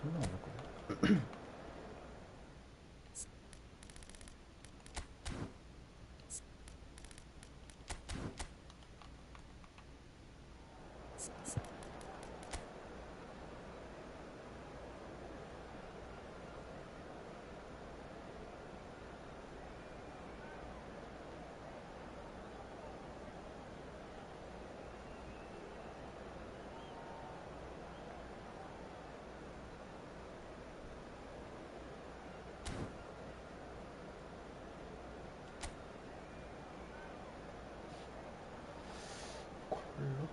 설마 안 할 거야? 콜로?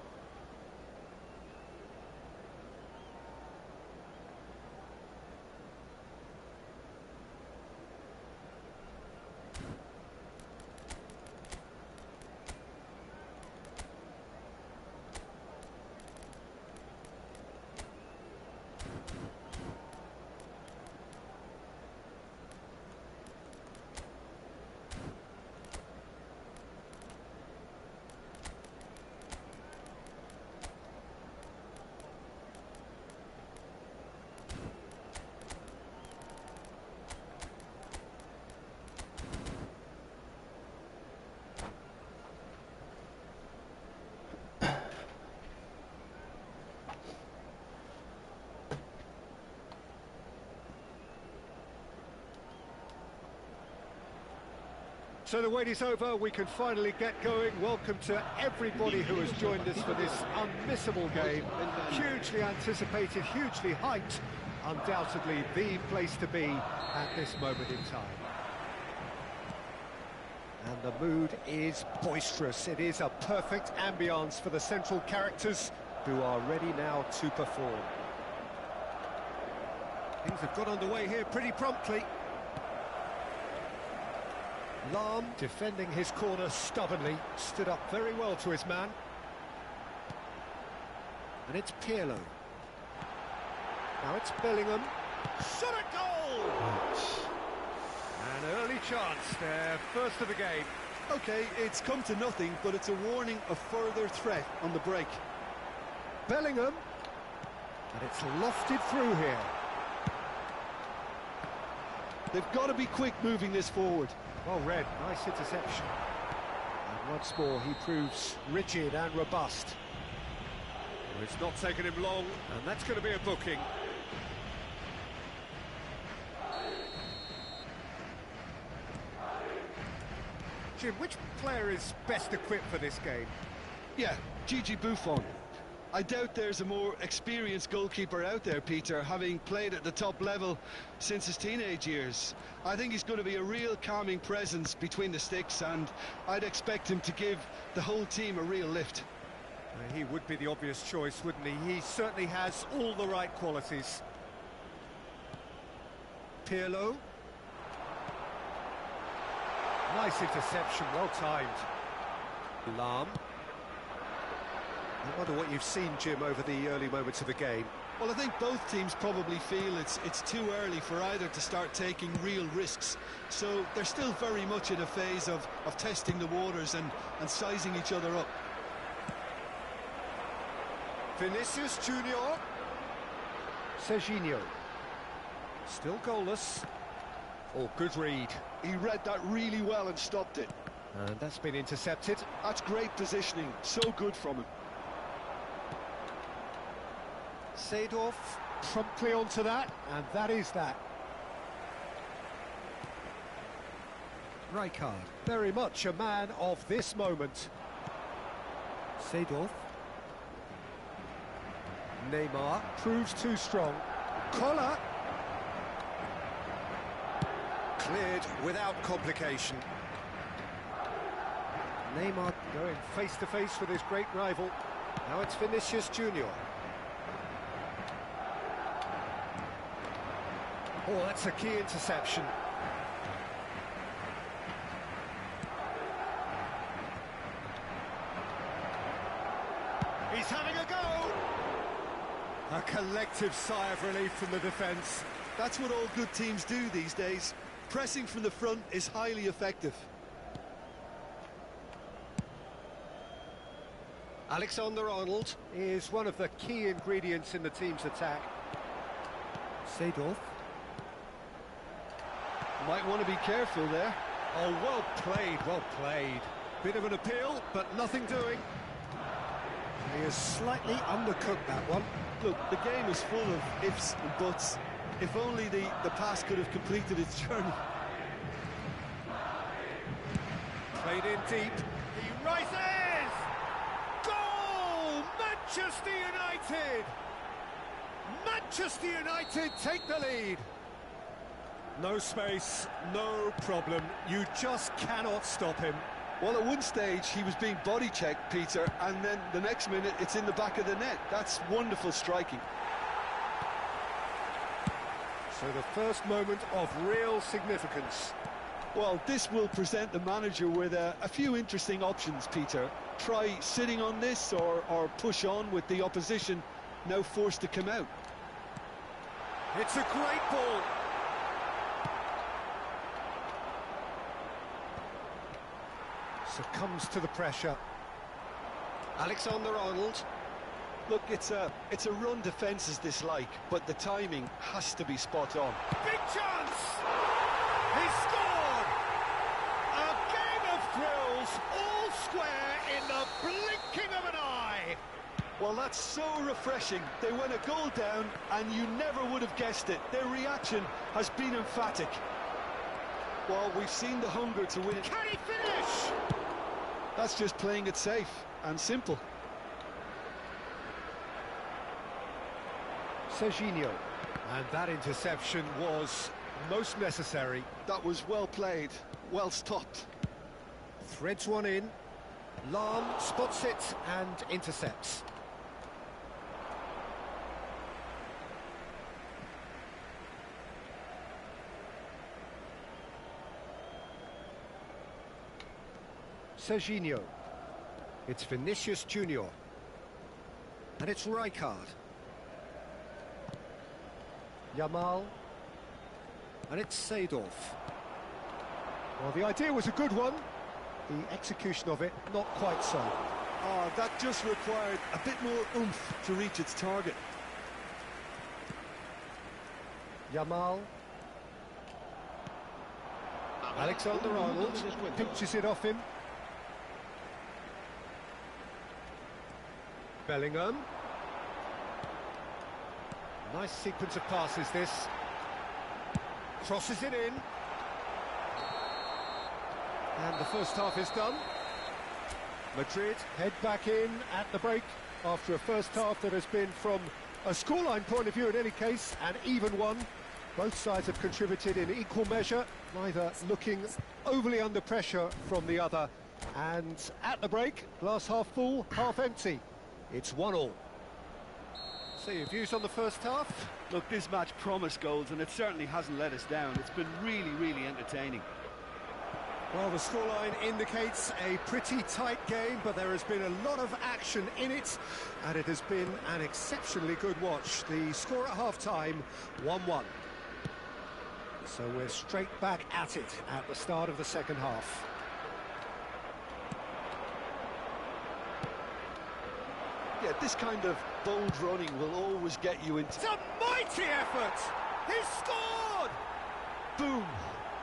So the wait is over, we can finally get going. Welcome to everybody who has joined us for this unmissable game. Hugely anticipated, hugely hyped. Undoubtedly the place to be at this moment in time. And the mood is boisterous. It is a perfect ambience for the central characters who are ready now to perform. Things have got underway here pretty promptly. Lahm, defending his corner stubbornly, stood up very well to his man. And it's Pirlo. Now it's Bellingham. Shot at goal! An early chance there, first of the game. Okay, it's come to nothing, but it's a warning of further threat on the break. Bellingham. And it's lofted through here. They've got to be quick moving this forward. Well read, nice interception. And once more he proves rigid and robust. Well, it's not taken him long, and that's going to be a booking. Jim, which player is best equipped for this game? Yeah, Gigi Buffon. I doubt there's a more experienced goalkeeper out there, Peter, having played at the top level since his teenage years. I think he's going to be a real calming presence between the sticks, and I'd expect him to give the whole team a real lift. Well, he would be the obvious choice, wouldn't he? He certainly has all the right qualities. Pirlo. Nice interception, well timed. Lahm. I wonder what you've seen, Jim, over the early moments of the game. Well, I think both teams probably feel it's too early for either to start taking real risks. So they're still very much in a phase of testing the waters and sizing each other up. Vinicius Junior. Serginho. Still goalless. Oh, good read. He read that really well and stopped it. And that's been intercepted. That's great positioning. So good from him. Seedorf promptly onto that, and that is that. Rijkaard, very much a man of this moment. Seedorf. Neymar proves too strong. Collar. Cleared without complication. Neymar going face to face with his great rival. Now it's Vinicius Junior. Oh, that's a key interception. He's having a go! A collective sigh of relief from the defence. That's what all good teams do these days. Pressing from the front is highly effective. Alexander-Arnold is one of the key ingredients in the team's attack. Seedorf. Might want to be careful there. Oh, well played, well played. Bit of an appeal, but nothing doing. He has slightly undercooked that one. Look, the game is full of ifs and buts. If only the pass could have completed its journey. Played in deep. He rises! Goal! Manchester United! Manchester United take the lead. No space, no problem. You just cannot stop him. Well, at one stage, he was being body-checked, Peter, and then the next minute, it's in the back of the net. That's wonderful striking. So the first moment of real significance. Well, this will present the manager with a few interesting options, Peter. Try sitting on this or push on with the opposition now forced to come out. It's a great ball. Succumbs to the pressure. Alexander-Arnold. Look, it's a run defence is dislike, but the timing has to be spot on. Big chance! He scored! A game of thrills, all square in the blinking of an eye. Well, that's so refreshing. They went a goal down, and you never would have guessed it. Their reaction has been emphatic. Well, we've seen the hunger to win. Can he finish? That's just playing it safe and simple. Serginho. And that interception was most necessary. That was well played, well stopped. Threads one in. Lahm spots it and intercepts. Serginho. It's Vinicius Junior. And it's Rijkaard. Yamal. And it's Seedorf. Well, the idea was a good one. The execution of it, not quite so. Oh, that just required a bit more oomph to reach its target. Yamal. Alexander-Arnold pinches it off him. Bellingham. Nice sequence of passes, this. Crosses it in. And the first half is done. Madrid head back in at the break after a first half that has been, from a scoreline point of view in any case, an even one. Both sides have contributed in equal measure, neither looking overly under pressure from the other. And at the break, glass half full, half empty. It's 1-1. So your views on the first half? Look, this match promised goals, and it certainly hasn't let us down. It's been really, really entertaining. Well, the scoreline indicates a pretty tight game, but there has been a lot of action in it, and it has been an exceptionally good watch. The score at half-time, 1-1. So we're straight back at it at the start of the second half. Yeah, this kind of bold running will always get you into... It's a mighty effort! He's scored! Boom!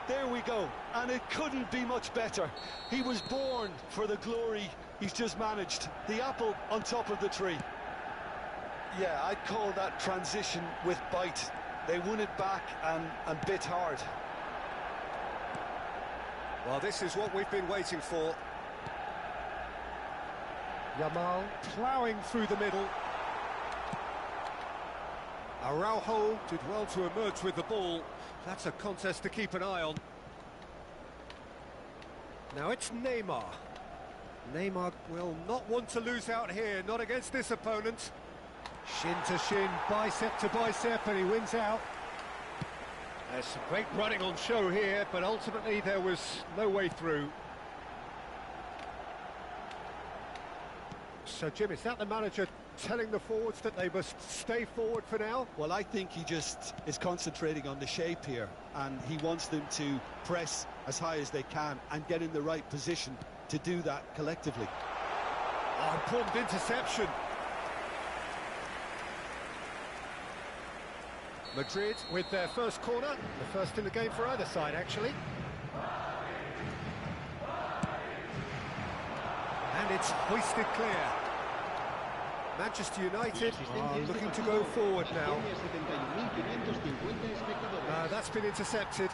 There we go, and it couldn't be much better. He was born for the glory he's just managed. The apple on top of the tree. Yeah, I'd call that transition with bite. They won it back and bit hard. Well, this is what we've been waiting for. Yamal ploughing through the middle. Araujo did well to emerge with the ball. That's a contest to keep an eye on. Now it's Neymar. Neymar will not want to lose out here, not against this opponent. Shin to shin, bicep to bicep, and he wins out. There's some great running on show here, but ultimately there was no way through. So, Jim, is that the manager telling the forwards that they must stay forward for now? Well, I think he just is concentrating on the shape here, and he wants them to press as high as they can and get in the right position to do that collectively. Oh, important interception. Madrid with their first corner, the first in the game for either side, actually. And it's hoisted clear. Manchester United are looking to go forward now. That's been intercepted.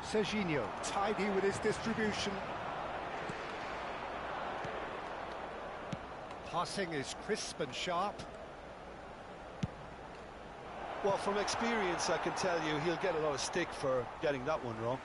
Serginho, tidy with his distribution. Passing is crisp and sharp. Well, from experience, I can tell you he'll get a lot of stick for getting that one wrong.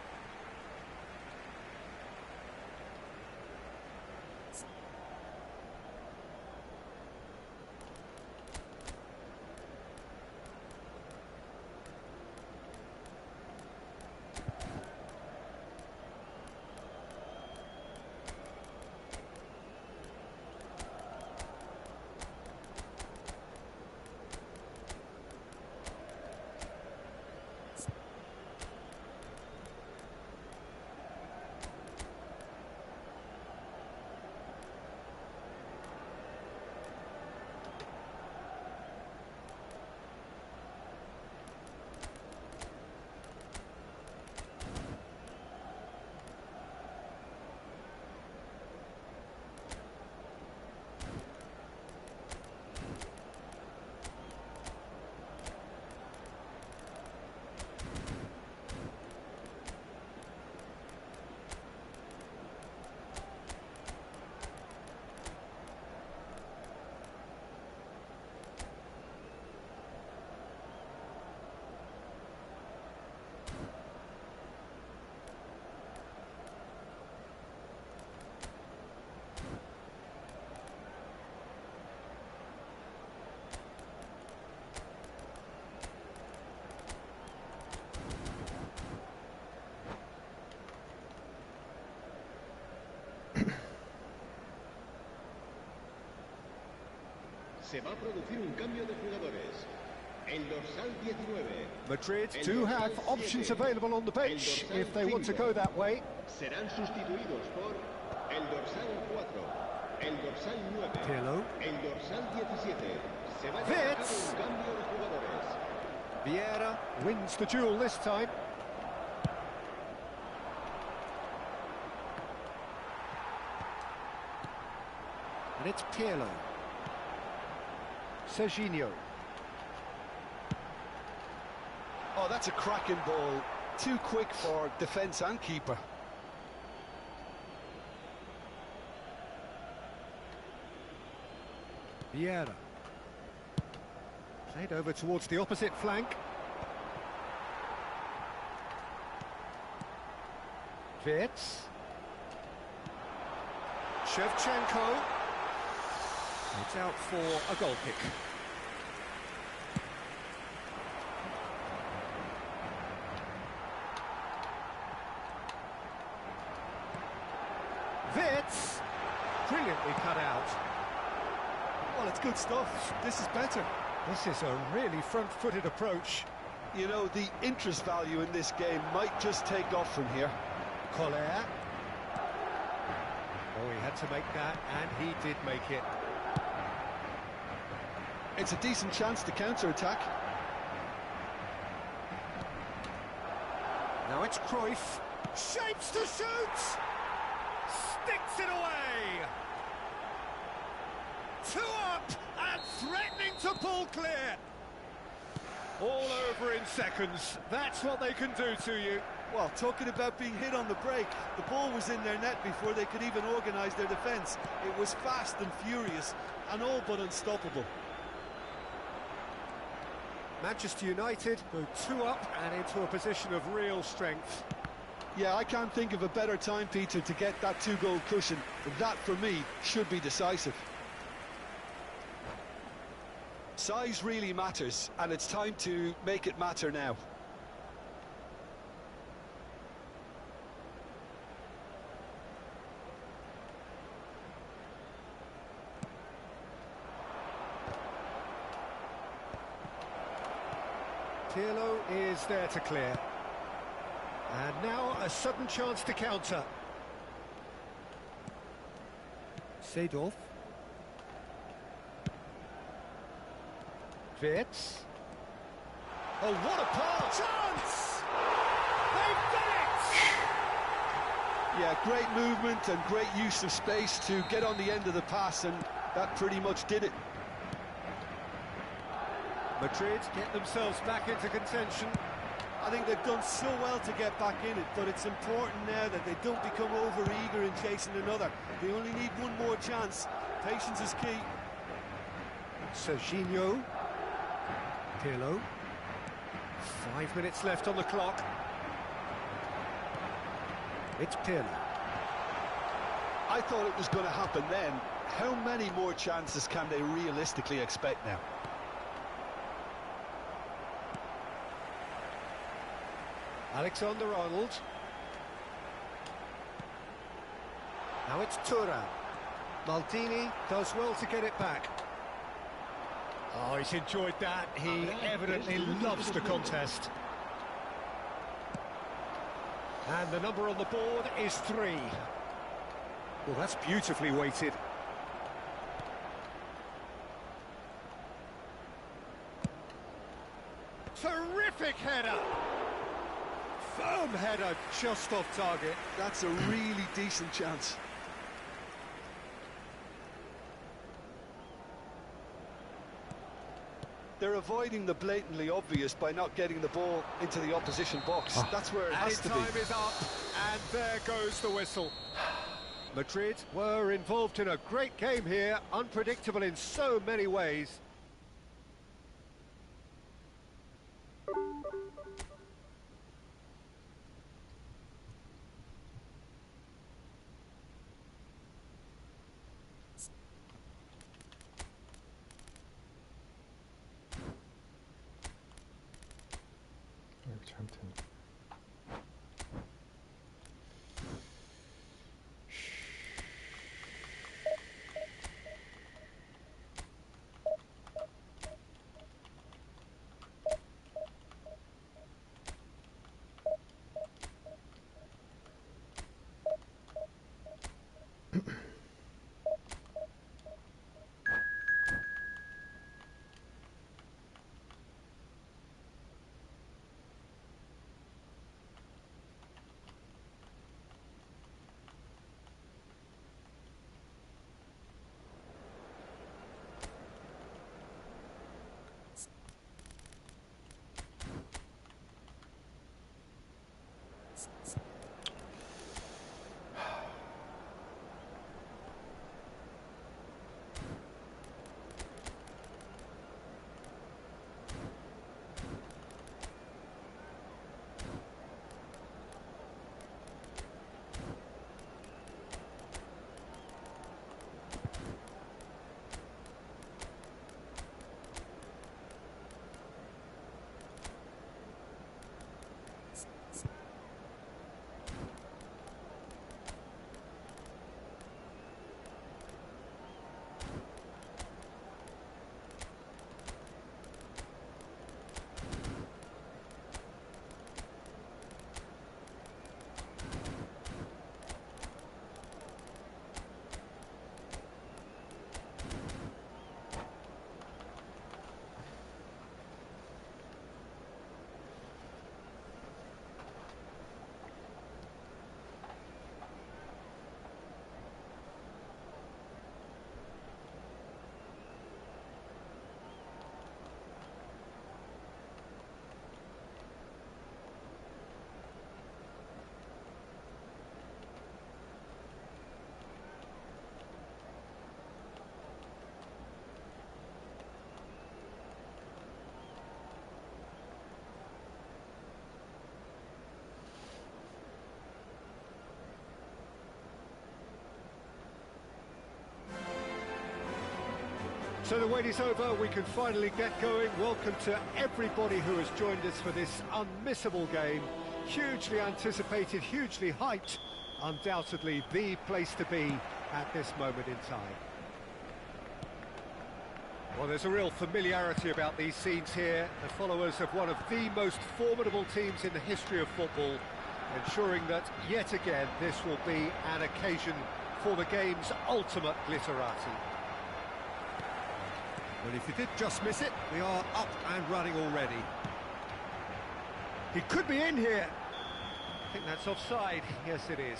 Se va a producir un cambio de jugadores. El dorsal 19. Madrid do have options available on the bench if they want to go that way. Serán sustituidos por el dorsal 4, el dorsal 9, Pirlo. el dorsal 17. Se va a llevar a cabo un cambio de jugadores. Vieira wins the duel this time. And it's Pirlo. Serginho. Oh, that's a cracking ball. Too quick for defence and keeper. Vieira. Played over towards the opposite flank. Wirtz. Shevchenko. It's out for a goal kick. Wirtz. Brilliantly cut out. Well, it's good stuff. This is better. This is a really front-footed approach. You know, the interest value in this game might just take off from here. Collier. Oh, he had to make that, and he did make it. It's a decent chance to counter-attack. Now it's Cruyff. Shapes to shoot! Sticks it away! 2 up and threatening to pull clear. All over in seconds. That's what they can do to you. Well, talking about being hit on the break, the ball was in their net before they could even organise their defence. It was fast and furious and all but unstoppable. Manchester United go 2 up and into a position of real strength. Yeah, I can't think of a better time, Peter, to get that 2-goal cushion. That, for me, should be decisive. Size really matters, and it's time to make it matter now. Pirlo is there to clear. And now a sudden chance to counter. Seedorf. Wirtz. Oh, what a pass! Chance! They've done it! Yeah, great movement and great use of space to get on the end of the pass, and that pretty much did it. Madrid get themselves back into contention. I think they've done so well to get back in it, but it's important now that they don't become over-eager in chasing another. They only need one more chance. Patience is key. Serginho. Pirlo. 5 minutes left on the clock. It's Pirlo. I thought it was going to happen then. How many more chances can they realistically expect now? Alexander-Arnold. Now it's Thuram. Maldini does well to get it back. Oh, he's enjoyed that. He evidently loves the contest. And the number on the board is 3. Well, that's beautifully weighted. Terrific header! Firm header, just off target. That's a really decent chance. They're avoiding the blatantly obvious by not getting the ball into the opposition box. That's where it has to be. And time is up, and there goes the whistle. Madrid were involved in a great game here, unpredictable in so many ways. So the wait is over, we can finally get going. Welcome to everybody who has joined us for this unmissable game. Hugely anticipated, hugely hyped. Undoubtedly the place to be at this moment in time. Well, there's a real familiarity about these scenes here. The followers of one of the most formidable teams in the history of football, ensuring that yet again this will be an occasion for the game's ultimate glitterati. Well, if you did just miss it, we are up and running already. He could be in here. I think that's offside. Yes, it is.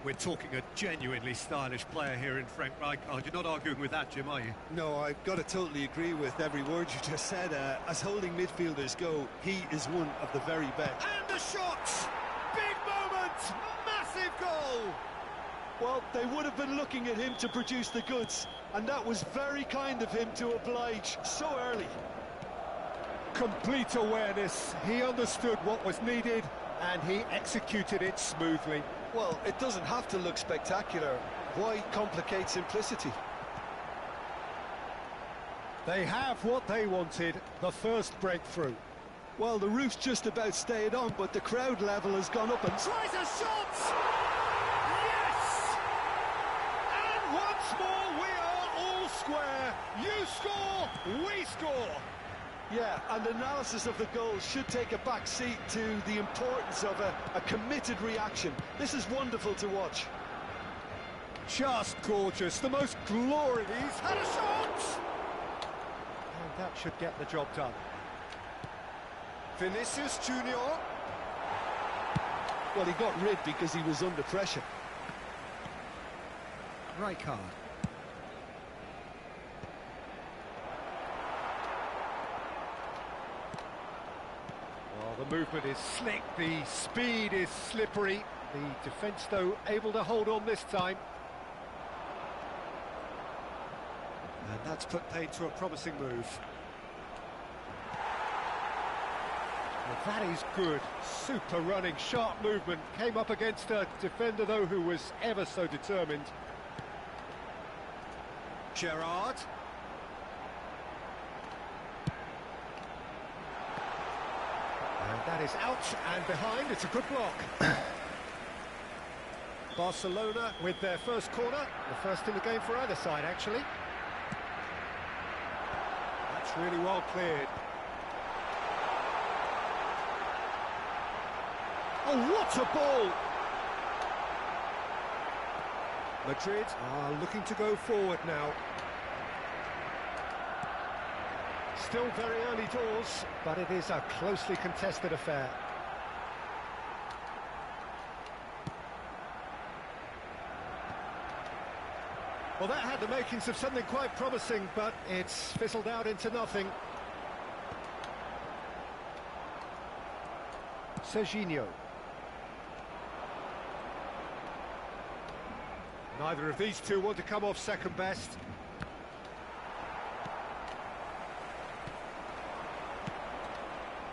We're talking a genuinely stylish player here in Frank Rijkaard. You're not arguing with that, Jim, are you? No, I've got to totally agree with every word you just said. As holding midfielders go, he is one of the very best. And the shot! Big moment! Massive goal! Well, they would have been looking at him to produce the goods, and that was very kind of him to oblige so early. Complete awareness. He understood what was needed, and he executed it smoothly. Well, it doesn't have to look spectacular. Why complicate simplicity? They have what they wanted, the first breakthrough. Well, the roof's just about stayed on, but the crowd level has gone up and... Tries a shot! Yes! And once more we are all square. You score, we score. Yeah, and analysis of the goal should take a back seat to the importance of a committed reaction. This is wonderful to watch. Just gorgeous, the most glorious. He's had a shot! And that should get the job done. Vinicius Junior. Well, he got rid because he was under pressure. Rijkaard. The movement is slick, the speed is slippery. The defence, though, able to hold on this time. And that's put paid to a promising move. Well, that is good. Super running, sharp movement. Came up against a defender, though, who was ever so determined. Gerrard. That is out and behind. It's a good block. Barcelona with their first corner, the first in the game for either side, actually. That's really well cleared. Oh, what a ball! Madrid are looking to go forward now. Still very early doors, but it is a closely contested affair. Well, that had the makings of something quite promising, but it's fizzled out into nothing. Serginho. Neither of these two want to come off second best.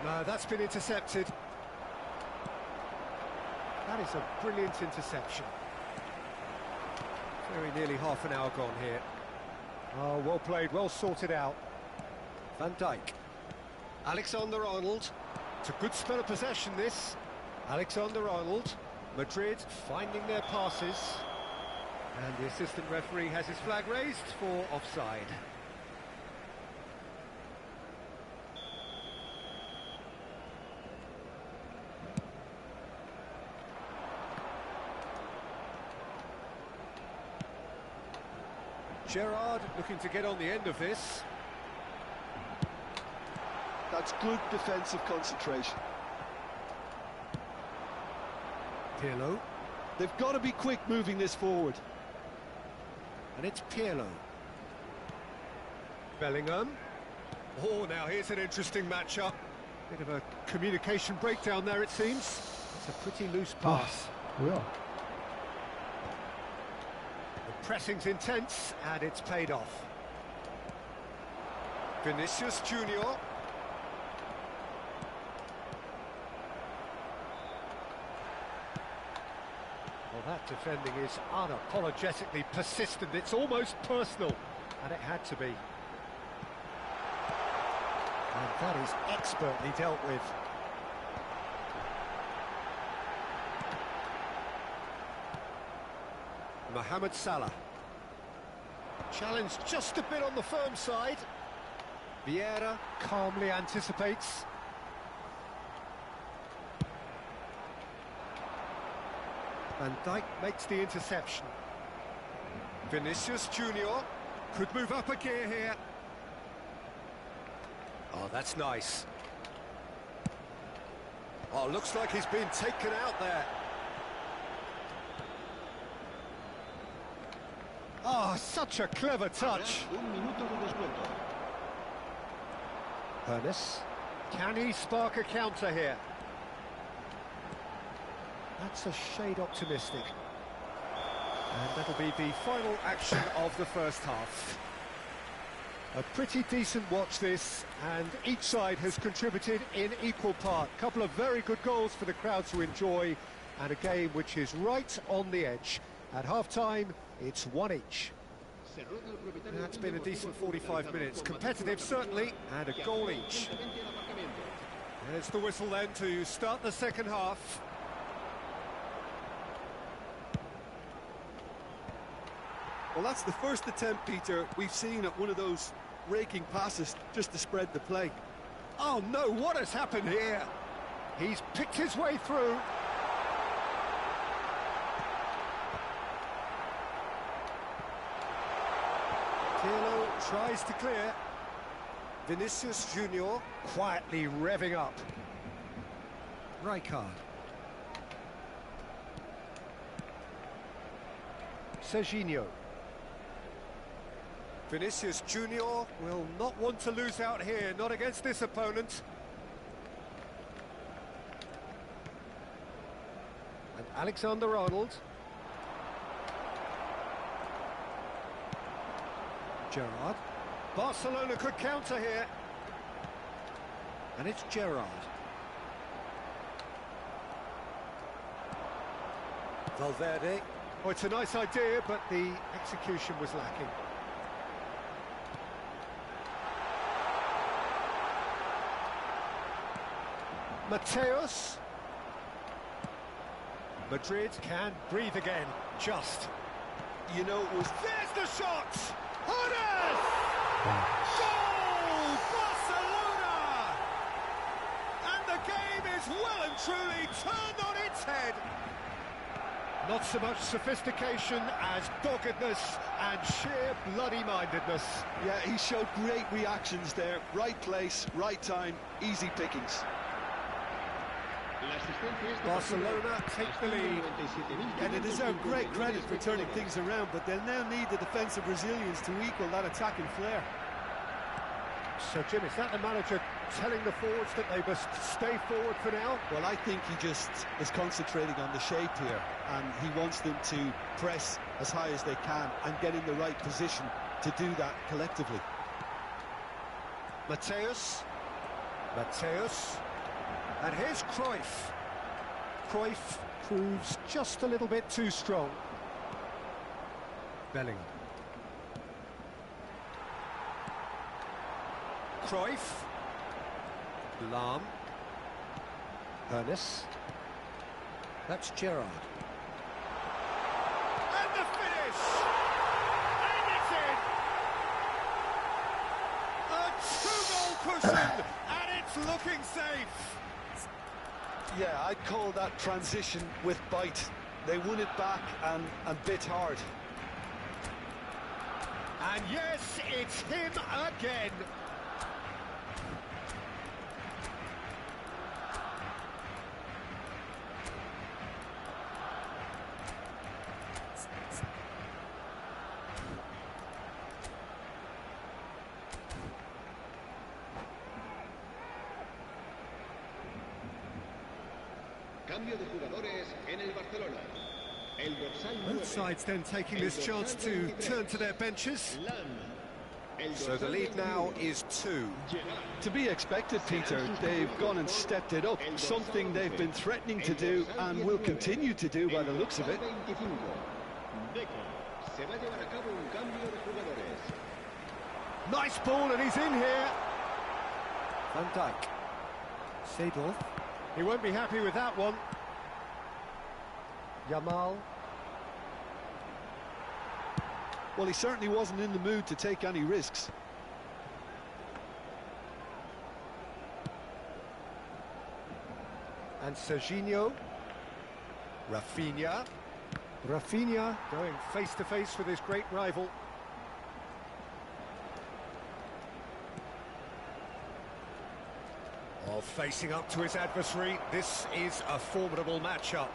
No, that's been intercepted. That is a brilliant interception. Very nearly half an hour gone here. Oh, well played, well sorted out. Van Dijk. Alexander-Arnold. It's a good spell of possession, this. Alexander-Arnold. Madrid finding their passes. And the assistant referee has his flag raised for offside. Gerrard looking to get on the end of this. That's good defensive concentration. Pirlo. They've got to be quick moving this forward. And it's Pirlo. Bellingham. Oh, now here's an interesting matchup. Bit of a communication breakdown there, it seems. It's a pretty loose pass. Oh, yeah. The pressing's intense, and it's paid off. Vinicius Junior. Well, that defending is unapologetically persistent. It's almost personal, and it had to be. And that is expertly dealt with. Mohamed Salah. Challenged just a bit on the firm side. Vieira calmly anticipates. Van Dijk makes the interception. Vinicius Junior could move up a gear here. Oh, that's nice. Oh, looks like he's been taken out there. Oh, such a clever touch. Un minuto de descuento. Ernest, can he spark a counter here? That's a shade optimistic. And that'll be the final action of the first half. A pretty decent watch this, and each side has contributed in equal part. A couple of very good goals for the crowd to enjoy, and a game which is right on the edge. At half-time, it's one each. That's been a decent 45 minutes. Competitive, certainly, and a goal each. There's the whistle then to start the second half. Well, that's the first attempt, Peter, we've seen at one of those raking passes just to spread the play. Oh no, what has happened here? He's picked his way through. Pirlo tries to clear. Vinicius Junior quietly revving up. Rijkaard. Serginho. Vinicius Junior will not want to lose out here, not against this opponent. And Alexander-Arnold. Gerrard. Barcelona could counter here. And it's Gerrard. Valverde. Oh, it's a nice idea, but the execution was lacking. Mateus. Madrid can breathe again, just. You know, it was... There's the shot! Hodes! Goal! Barcelona! And the game is well and truly turned on its head. Not so much sophistication as doggedness and sheer bloody-mindedness. Yeah, he showed great reactions there. Right place, right time, easy pickings. Barcelona take the lead. And they deserve great credit for turning things around, but they'll now need the defensive resilience to equal that attacking flair. So, Jim, is that the manager telling the forwards that they must stay forward for now? Well, I think he just is concentrating on the shape here, and he wants them to press as high as they can and get in the right position to do that collectively. Mateus. And here's Cruyff. Cruyff proves just a little bit too strong. Bellingham. Cruyff. Lahm. Ernest. That's Gerrard. And the finish! And it's in! A two-goal cushion, and it's looking safe. Yeah, I'd call that transition with bite. They won it back and bit hard. And yes, it's him again. Cambio de jugadores en el Barcelona. El dorsal Both sides then taking this chance to turn to their benches. So the lead now is 2. To be expected, Peter. They've gone and stepped it up, something they've been threatening to do and will continue to do by the looks of it. Nice ball, and he's in here. Van Dijk. Seedorf. He won't be happy with that one. Yamal. Well, he certainly wasn't in the mood to take any risks. And Serginho. Rafinha. Rafinha going face-to-face with his great rival. Oh, facing up to his adversary, this is a formidable matchup.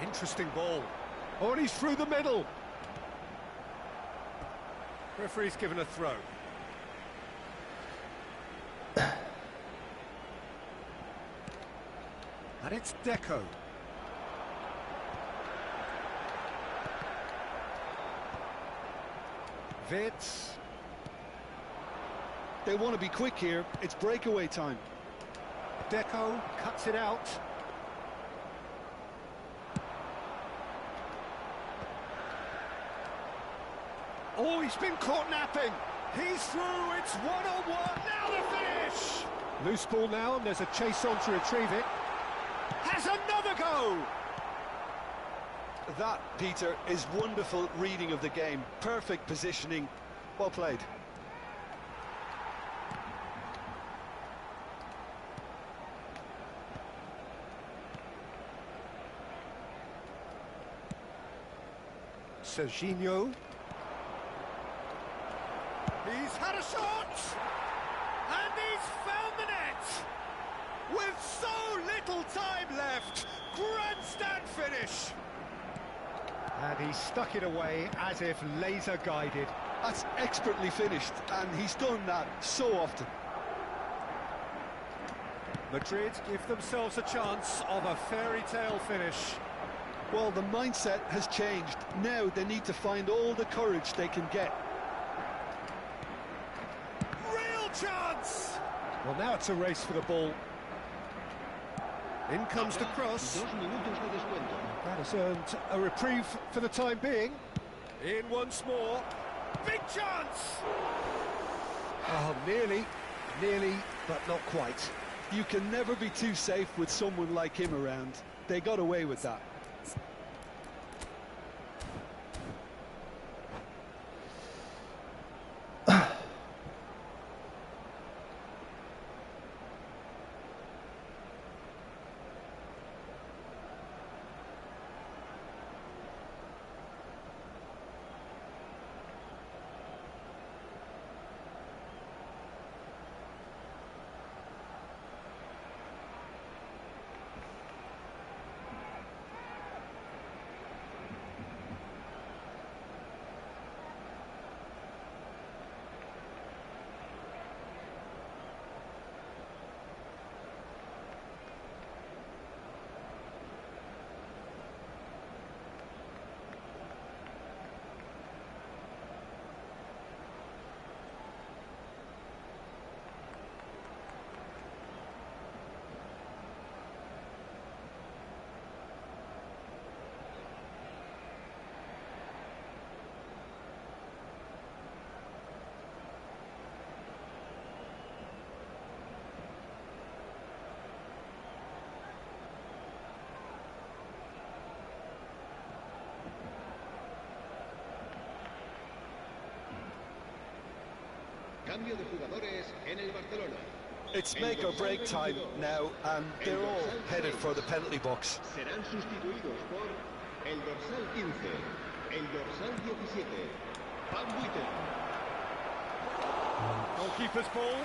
Interesting ball. Oh, and he's through the middle. Referee's given a throw. And it's Deco. Vitz. They want to be quick here. It's breakaway time. Deco cuts it out. Oh, he's been caught napping. He's through. It's one-on-one. Now the finish. Loose ball now, and there's a chase on to retrieve it. Has another go. That, Peter, is wonderful reading of the game. Perfect positioning. Well played. Serginho. He's had a shot! And he's found the net! With so little time left! Grandstand finish! And he stuck it away as if laser guided. That's expertly finished, and he's done that so often. Madrid give themselves a chance of a fairy tale finish. Well, the mindset has changed. Now they need to find all the courage they can get. Real chance! Well, now it's a race for the ball. In comes the cross. That has earned a reprieve for the time being. In once more. Big chance! Oh, nearly, but not quite. You can never be too safe with someone like him around. They got away with that. Cambio de jugadores en el Barcelona. It's make or break time now, and they're all headed for the penalty box. Serán sustituidos por el dorsal 15, el dorsal 17, Van Buiten. Goalkeeper's ball.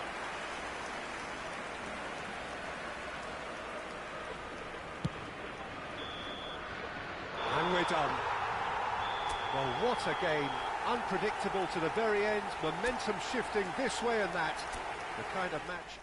And we're done. Well, what a game. Unpredictable to the very end, momentum shifting this way and that. The kind of match...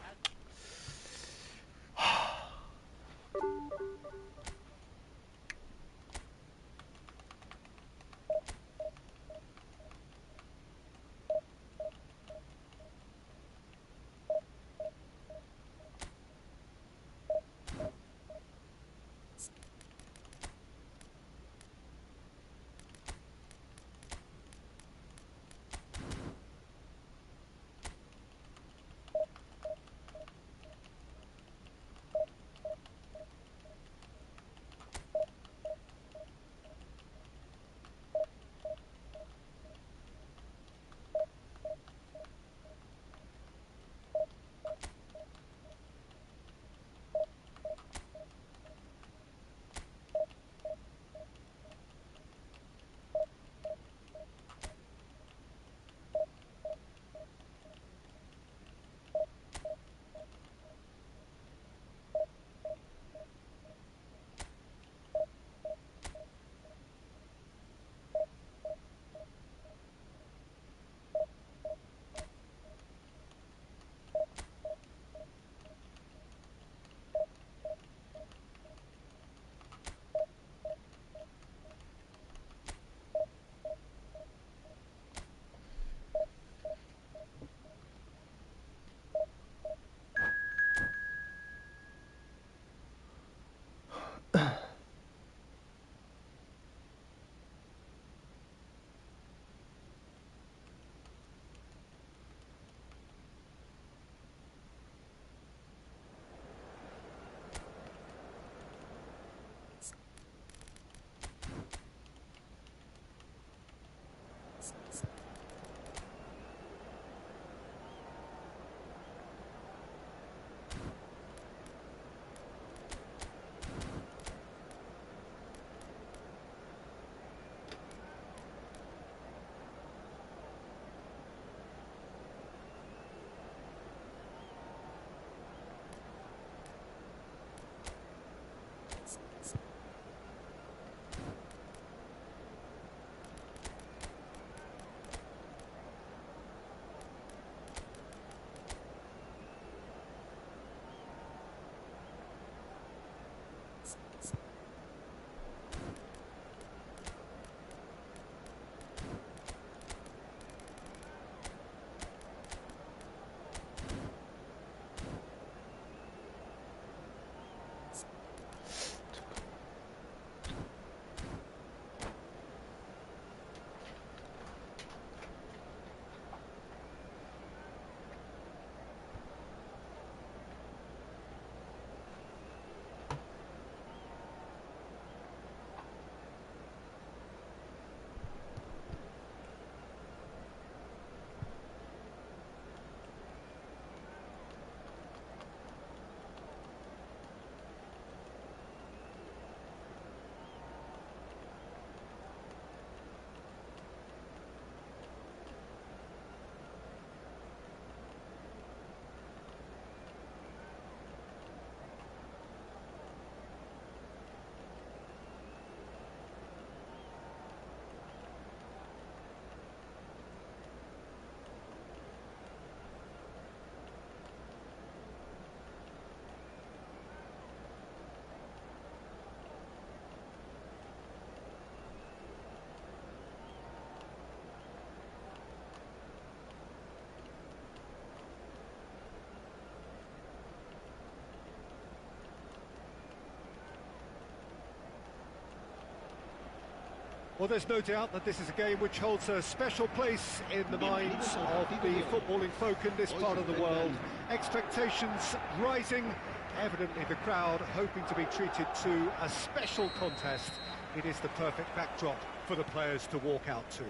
Well, there's no doubt that this is a game which holds a special place in the minds of the footballing folk in this part of the world. Expectations rising, evidently the crowd hoping to be treated to a special contest. It is the perfect backdrop for the players to walk out to.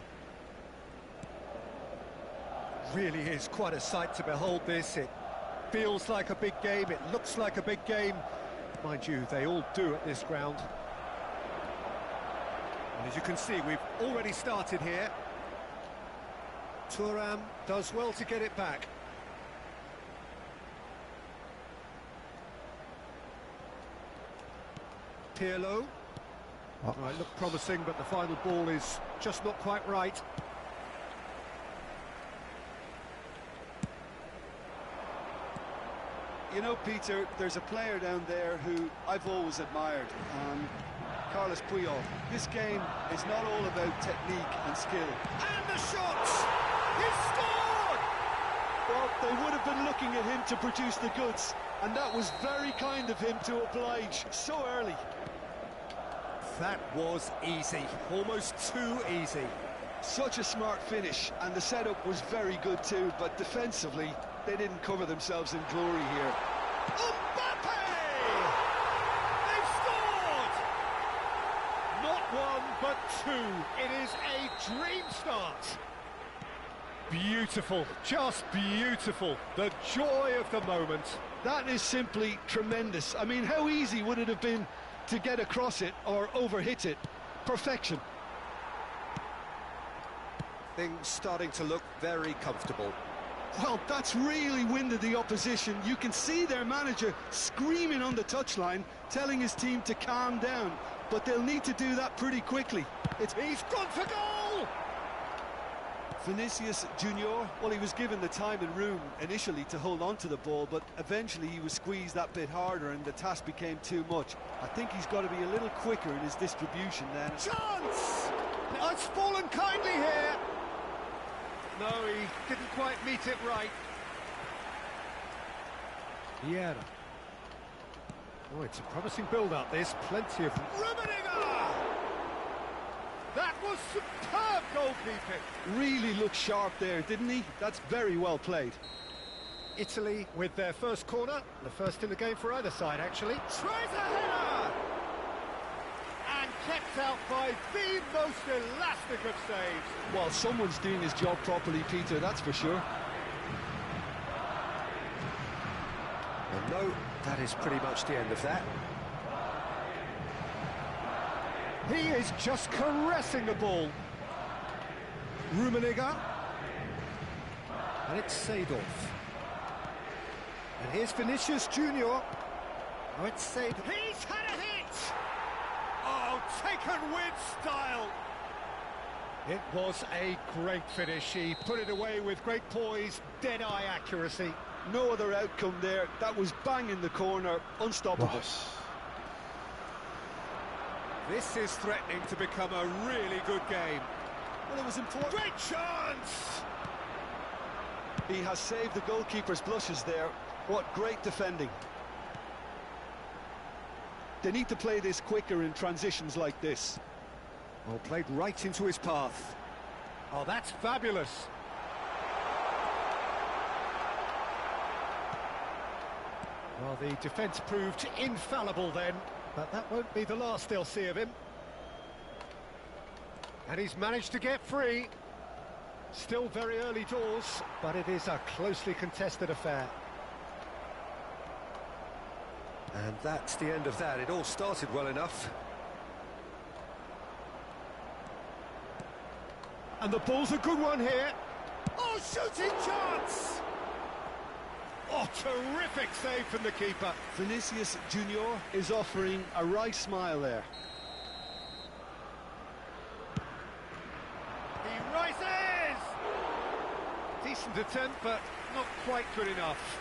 Really is quite a sight to behold this. It feels like a big game, it looks like a big game. Mind you, they all do at this ground. And as you can see, we've already started here. Thuram does well to get it back. Pirlo. Right, looked promising, but the final ball is just not quite right. You know, Peter, there's a player down there who I've always admired, Carlos Puyol. This game is not all about technique and skill. And the shot! He scored! Well, they would have been looking at him to produce the goods, and that was very kind of him to oblige so early. That was easy, almost too easy. Such a smart finish, and the setup was very good too, but defensively, they didn't cover themselves in glory here. Mbappe! They've scored! Not one, but two. It is a dream start. Beautiful, just beautiful. The joy of the moment. That is simply tremendous. I mean, how easy would it have been to get across it or overhit it? Perfection. Things starting to look very comfortable. Well, that's really winded the opposition. You can see their manager screaming on the touchline, telling his team to calm down. But they'll need to do that pretty quickly. He's gone for goal! Vinicius Junior, well, he was given the time and room initially to hold on to the ball, but eventually he was squeezed that bit harder and the task became too much. I think he's got to be a little quicker in his distribution then. Chance! Oh, it's fallen kindly here. No, he didn't quite meet it right. Vieira. Oh, it's a promising build-up, this. Plenty of... Rummenigge! That was superb goalkeeping. Really looked sharp there, didn't he? That's very well played. Italy with their first corner. The first in the game for either side, actually. Tries a header! And kept out by the most elastic of saves. Well, someone's doing his job properly, Peter, that's for sure. And no, that is pretty much the end of that. He is just caressing the ball. Rummenigge. And it's Seedorf. And here's Vinicius Junior. Oh, it's Seedorf. He's had a hit! Oh, taken with style. It was a great finish. He put it away with great poise, dead-eye accuracy. No other outcome there. That was bang in the corner, unstoppable. This is threatening to become a really good game. Well, it was important. Great chance! He has saved the goalkeeper's blushes there. What great defending. They need to play this quicker in transitions like this. Well, played right into his path. Oh, that's fabulous. Well, the defence proved infallible then, but that won't be the last they'll see of him. And he's managed to get free. Still very early doors, but it is a closely contested affair. And that's the end of that. It all started well enough. And the ball's a good one here. Oh, shooting chance! Oh, terrific save from the keeper. Vinicius Junior is offering a right smile there. He rises! Decent attempt, but not quite good enough.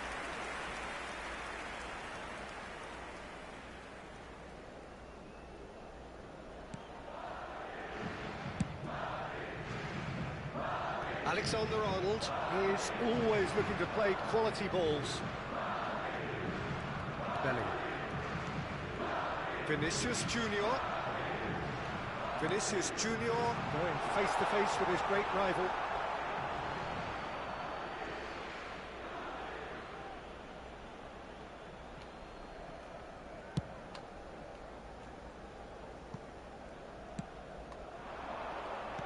Alexander-Arnold is always looking to play quality balls. Bellingham. Vinicius Junior. Vinicius Junior going face to face with his great rival.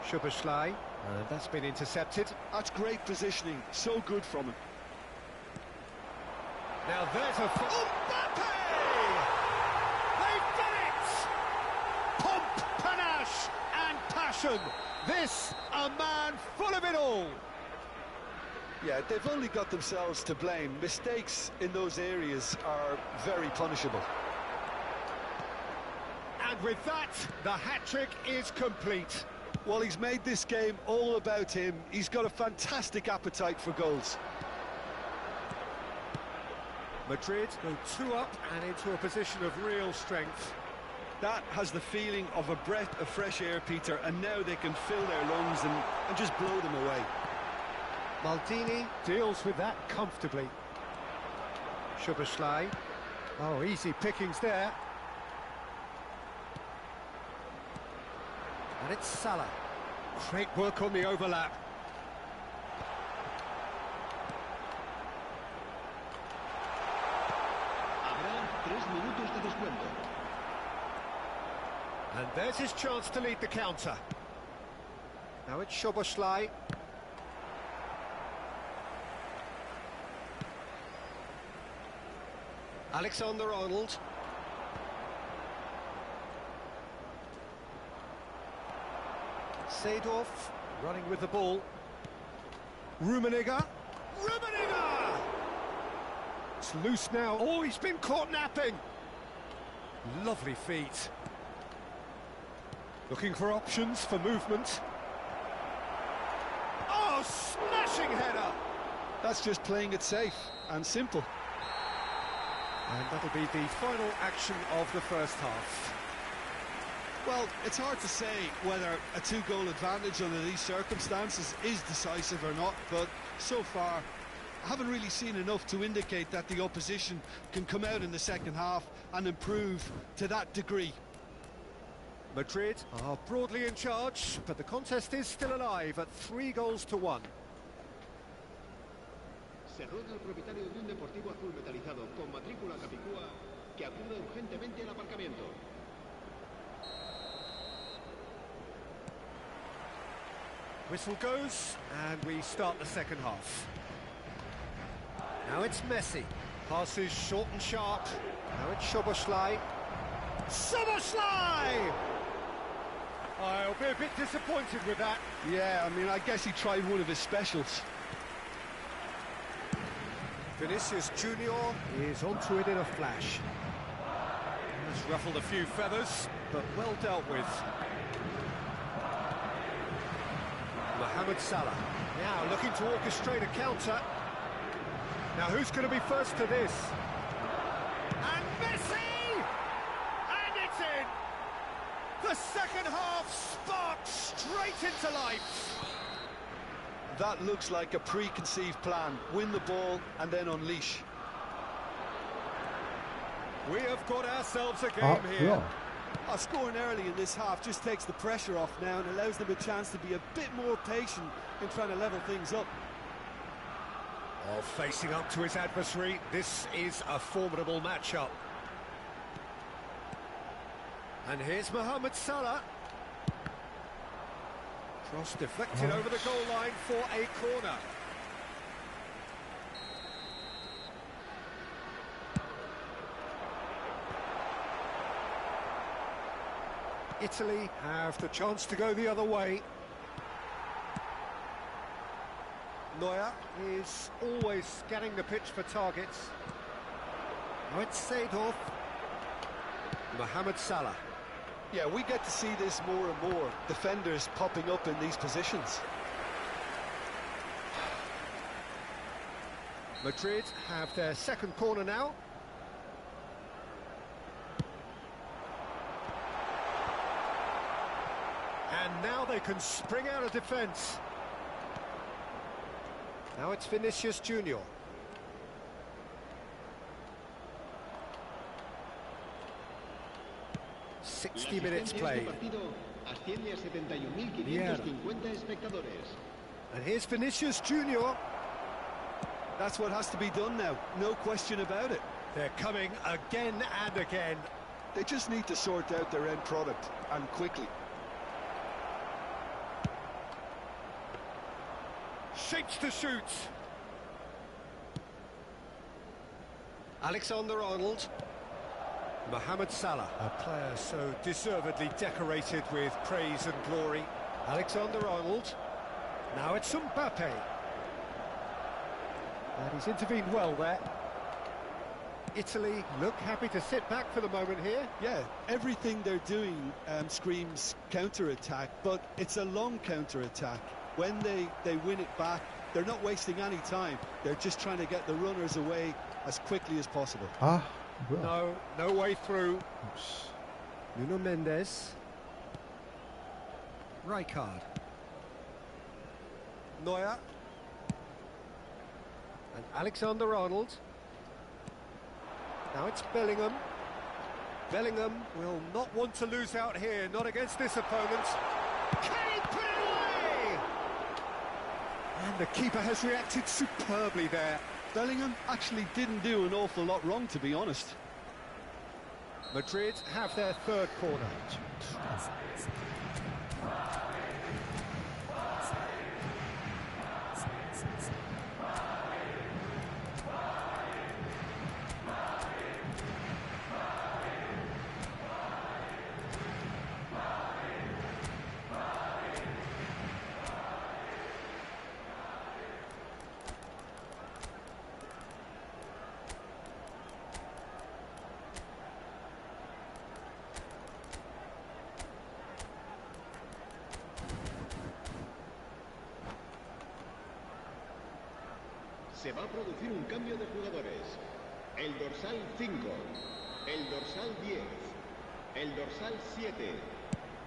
Szoboszlai, and that's been intercepted. That's great positioning, so good from him. Now there's a... Mbappe! They've done it! Pomp, panache and passion. This, a man full of it all. Yeah, they've only got themselves to blame. Mistakes in those areas are very punishable. And with that, the hat-trick is complete. Well, he's made this game all about him. He's got a fantastic appetite for goals. Madrid go 2 up and into a position of real strength. That has the feeling of a breath of fresh air, Peter, and now they can fill their lungs and just blow them away. Maldini deals with that comfortably. Szoboszlai. Oh, easy pickings there. And it's Salah. Great work on the overlap. Habrá 3 minutos de descuento. And there's his chance to lead the counter. Now it's Szoboszlai. Alexander-Arnold. Seedorf running with the ball. Rummenigge. Rummenigge! It's loose now. Oh, he's been caught napping. Lovely feet. Looking for options for movement. Oh, smashing header! That's just playing it safe and simple. And that'll be the final action of the first half. Well, it's hard to say whether a 2-goal advantage under these circumstances is decisive or not, but so far I haven't really seen enough to indicate that the opposition can come out in the second half and improve to that degree. Madrid are broadly in charge, but the contest is still alive at 3-1. Se ruega al propietario de un deportivo azul metalizado con matrícula capicúa que acuda urgentemente al aparcamiento. Whistle goes, and we start the second half. Now it's Messi. Passes short and sharp. Now it's Szoboszlai. Szoboszlai! I'll be a bit disappointed with that. Yeah, I mean, I guess he tried one of his specials. Vinicius Junior is onto it in a flash. Has ruffled a few feathers, but well dealt with. Mohamed Salah now looking to orchestrate a counter. Now who's going to be first to this? And Messi! And it's in! The second half sparks straight into life. That looks like a preconceived plan. Win the ball and then unleash. We have got ourselves a game here. Scoring early in this half just takes the pressure off now and allows them a chance to be a bit more patient in trying to level things up. Oh, facing up to his adversary, this is a formidable matchup. And here's Mohamed Salah. Cross deflected over the goal line for a corner. Italy have the chance to go the other way. Neuer is always scanning the pitch for targets. Now it's Seedorf. Mohamed Salah. Yeah, we get to see this more and more. Defenders popping up in these positions. Madrid have their second corner now. And now they can spring out of defence. Now it's Vinicius Junior. 60 minutes played. Yeah. And here's Vinicius Junior. That's what has to be done now, no question about it. They're coming again and again. They just need to sort out their end product, and quickly. Shapes to shoot. Alexander-Arnold. Mohamed Salah, a player so deservedly decorated with praise and glory. Alexander-Arnold. Now it's Mbappe. And he's intervened well there. Italy look happy to sit back for the moment here. Yeah, everything they're doing screams counter-attack, but it's a long counter-attack. When they win it back, they're not wasting any time. They're just trying to get the runners away as quickly as possible. No way through. Oops. Nuno Mendes. Rijkaard. Neuer. And Alexander-Arnold. Now it's Bellingham. Bellingham will not want to lose out here, not against this opponent. Can he put it away? And the keeper has reacted superbly there. Bellingham actually didn't do an awful lot wrong, to be honest. Madrid have their third corner. Se va a producir un cambio de jugadores. El dorsal 5, el dorsal 10, el dorsal 7,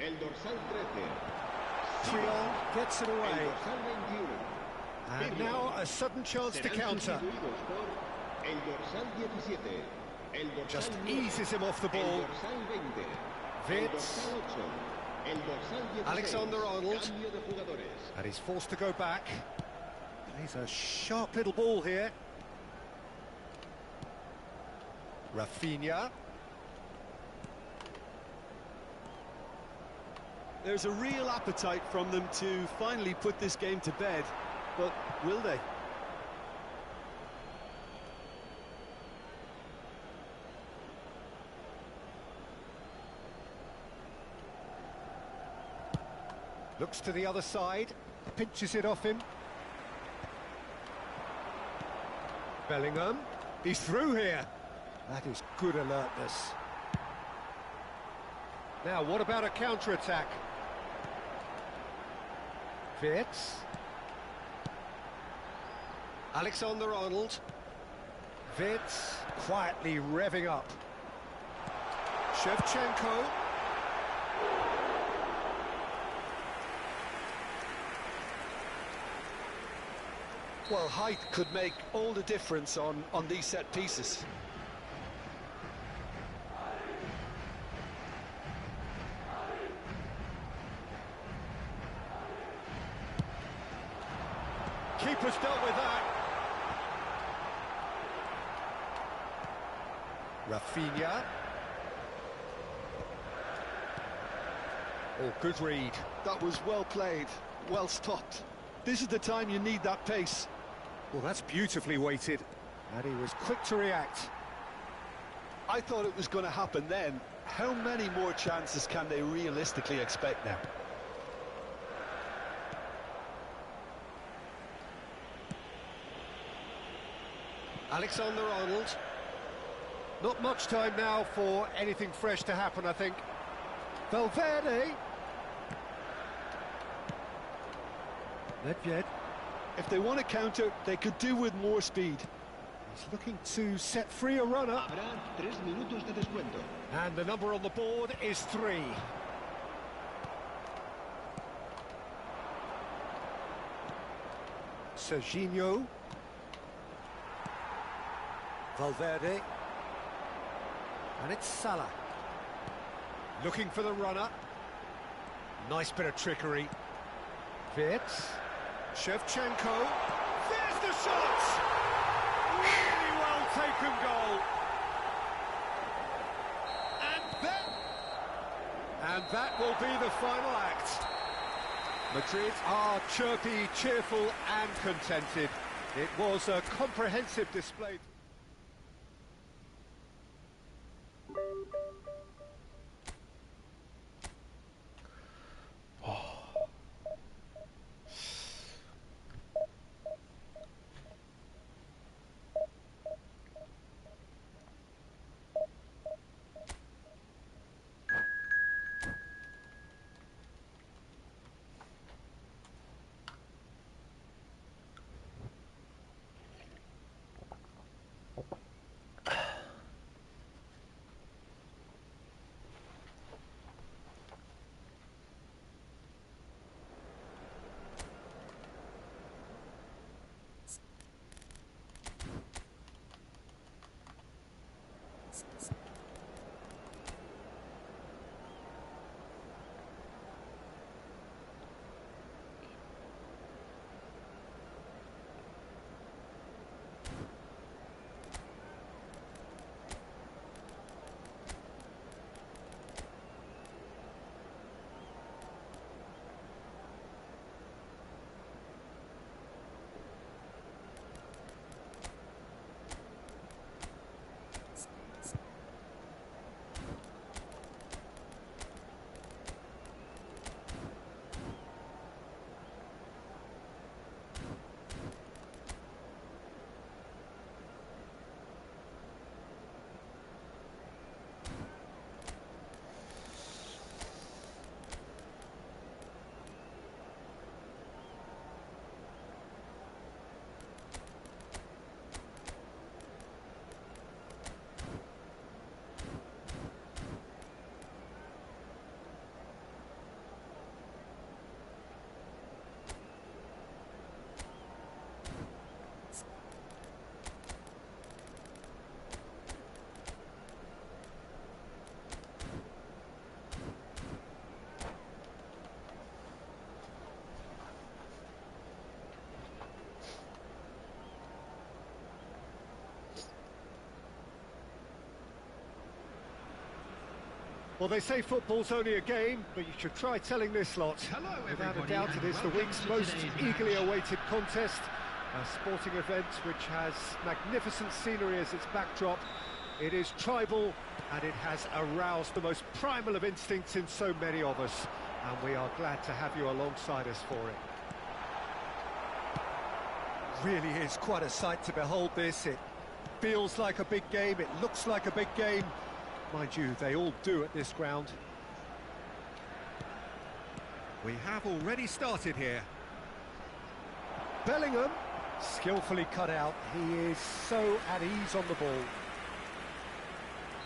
el dorsal 13. Triol gets it El away. dorsal 21. And now a sudden chance to Serán counter. sustituidos por el dorsal 17, el dorsal Just 9, eases him off the el ball. dorsal 20, el Wits. dorsal 8, el dorsal 16. Alexander-Arnold. Cambio de jugadores. And he's forced to go back. Plays a sharp little ball here. Rafinha. There's a real appetite from them to finally put this game to bed, but will they? Looks to the other side. Pinches it off him. Bellingham. He's through here. That is good alertness. Now, what about a counter-attack? Wits. Alexander-Arnold. Wits quietly revving up. Shevchenko. Well, height could make all the difference on these set pieces. Keeper's dealt with that. Rafinha. Oh, good read. That was well played, well stopped. This is the time you need that pace. Well, that's beautifully weighted. And he was quick to react. I thought it was going to happen then. How many more chances can they realistically expect now? Alexander-Arnold. Not much time now for anything fresh to happen, I think. Valverde. Nedved. If they want to counter, they could do with more speed. He's looking to set free a runner. Habrá 3 minutos de descuento. And the number on the board is 3. Serginho. Valverde. And it's Salah. Looking for the runner. Nice bit of trickery. Wirtz. Shevchenko. There's the shot! Really well taken goal. And that will be the final act. Madrid are chirpy, cheerful and contented. It was a comprehensive display. Well, they say football's only a game, but you should try telling this lot. Hello, Without a everybody, doubt, it is the welcome week's to most today's eagerly match. awaited contest. A sporting event which has magnificent scenery as its backdrop. It is tribal, and it has aroused the most primal of instincts in so many of us. And we are glad to have you alongside us for it. Really is quite a sight to behold this. It feels like a big game, it looks like a big game. Mind you, they all do at this ground. We have already started here. Bellingham, skillfully cut out. He is so at ease on the ball.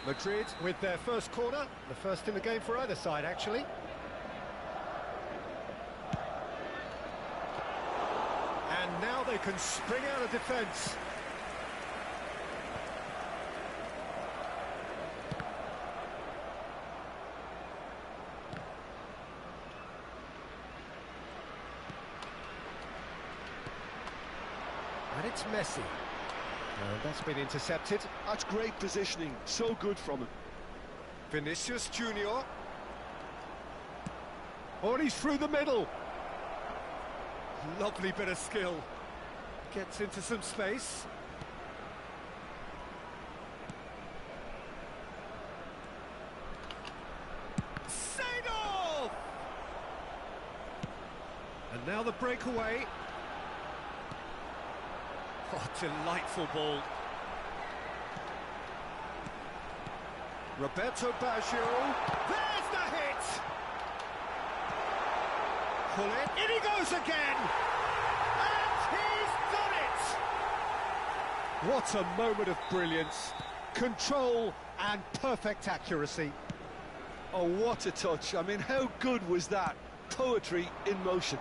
Madrid with their first corner, the first in the game for either side, actually. And now they can spring out of defence. And it's Messi. And that's been intercepted. That's great positioning, so good from him. Vinicius Junior. Oh, and he's through the middle. Lovely bit of skill. Gets into some space. Seedorf! And now the breakaway. Oh, delightful ball. Roberto Baggio. There's the hit! Pull it. In he goes again! And he's done it! What a moment of brilliance. Control and perfect accuracy. Oh, what a touch. I mean, how good was that? Poetry in motion.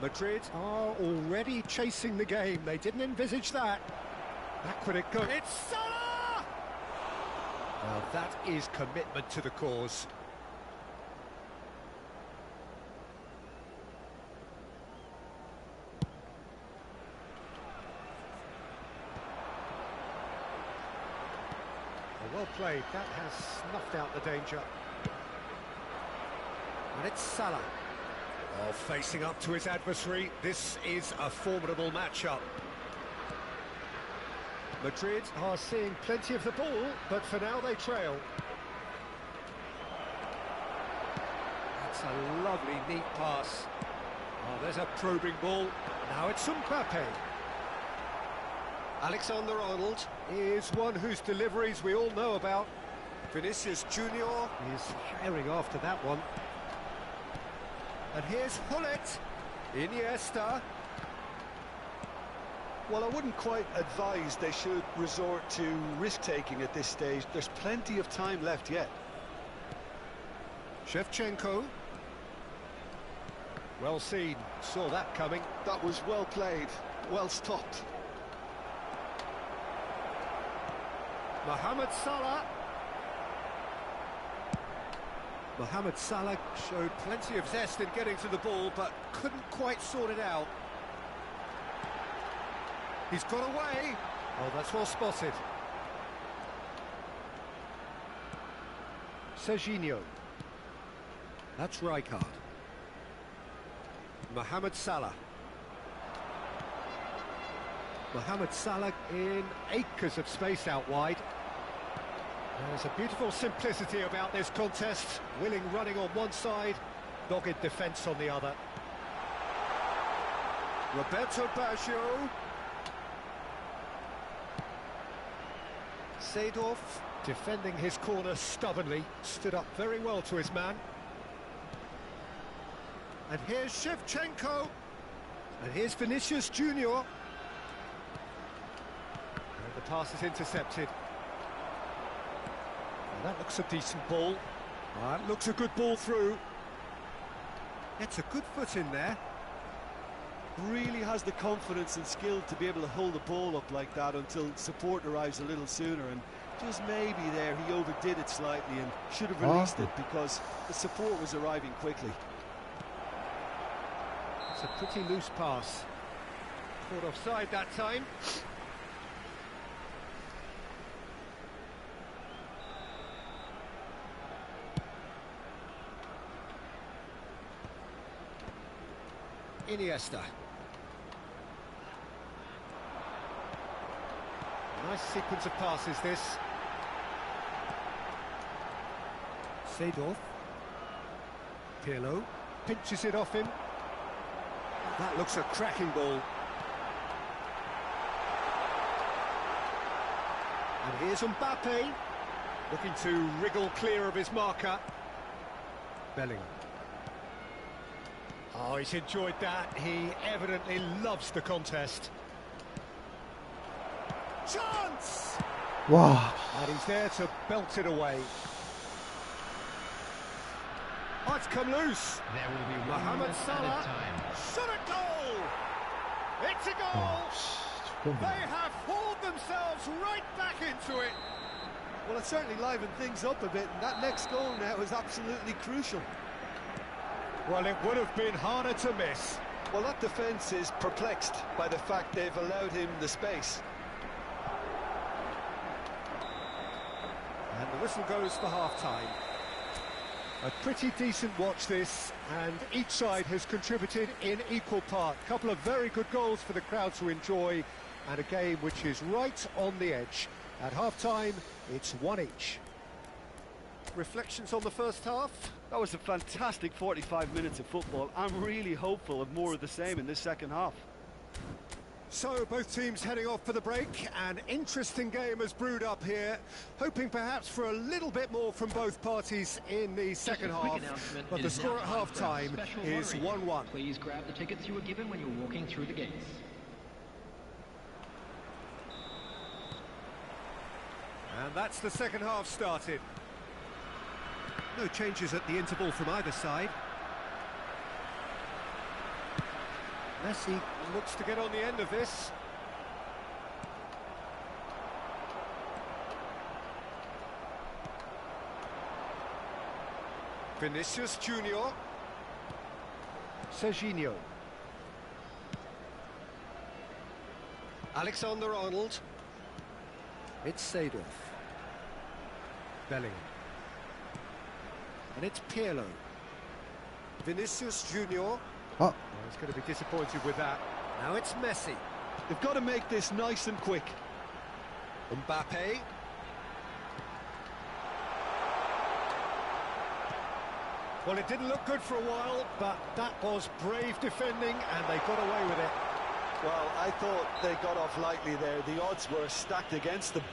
Madrid are already chasing the game. They didn't envisage that. Back would it go. It's Salah! Now that is commitment to the cause. Well played, that has snuffed out the danger. And it's Salah. Oh, facing up to his adversary, this is a formidable matchup. Madrid are seeing plenty of the ball, but for now they trail. That's a lovely, neat pass. Oh, there's a probing ball. Now it's Mbappe. Alexander-Arnold is one whose deliveries we all know about. Vinicius Junior is herring after that one. And here's Hullet. Iniesta. Well, I wouldn't quite advise they should resort to risk-taking at this stage. There's plenty of time left yet. Shevchenko. Well seen. Saw that coming. That was well played. Well stopped. Mohamed Salah. Mohamed Salah showed plenty of zest in getting to the ball, but couldn't quite sort it out. He's got away. Oh, that's well spotted. Serginho. That's Rijkaard. Mohamed Salah. Mohamed Salah in acres of space out wide. There's a beautiful simplicity about this contest. Willing running on one side, dogged defence on the other. Roberto Baggio. Seedorf defending his corner stubbornly, stood up very well to his man. And here's Shevchenko. And here's Vinicius Junior. And the pass is intercepted. And that looks a decent ball. That looks a good ball through. It's a good foot in there. Really has the confidence and skill to be able to hold the ball up like that until support arrives a little sooner, and just maybe there he overdid it slightly and should have released it because the support was arriving quickly. It's a pretty loose pass. Caught offside that time. Iniesta. Nice sequence of passes, this. Seedorf. Pirlo pinches it off him. That looks a cracking ball. And here's Mbappe, looking to wriggle clear of his marker. Bellingham. Oh, he's enjoyed that. He evidently loves the contest. Chance! Wow. And he's there to belt it away. Oh, it's come loose. There will be Mohamed Salah. Shot a goal! It's a goal! They have hauled themselves right back into it. Well, it certainly livened things up a bit, and that next goal now is absolutely crucial. Well, it would have been harder to miss. Well, that defence is perplexed by the fact they've allowed him the space. And the whistle goes for half-time. A pretty decent watch this, and each side has contributed in equal part. A couple of very good goals for the crowd to enjoy, and a game which is right on the edge. At half-time, it's one each. Reflections on the first half? That was a fantastic 45 minutes of football. I'm really hopeful of more of the same in this second half. So, both teams heading off for the break. An interesting game has brewed up here, hoping perhaps for a little bit more from both parties in the second half. But the score at half-time is 1-1. Please grab the tickets you were given when you were walking through the gates. And that's the second half started. No changes at the interval from either side. Messi looks to get on the end of this. Vinicius Junior. Serginho. Alexander-Arnold. It's Seedorf. Bellingham. And it's Pirlo. Vinicius Junior. Oh, He's going to be disappointed with that. Now it's Messi. they've got to make this nice and quick. Mbappe. Well, it didn't look good for a while, but that was brave defending, and they got away with it. Well, I thought they got off lightly there. The odds were stacked against them.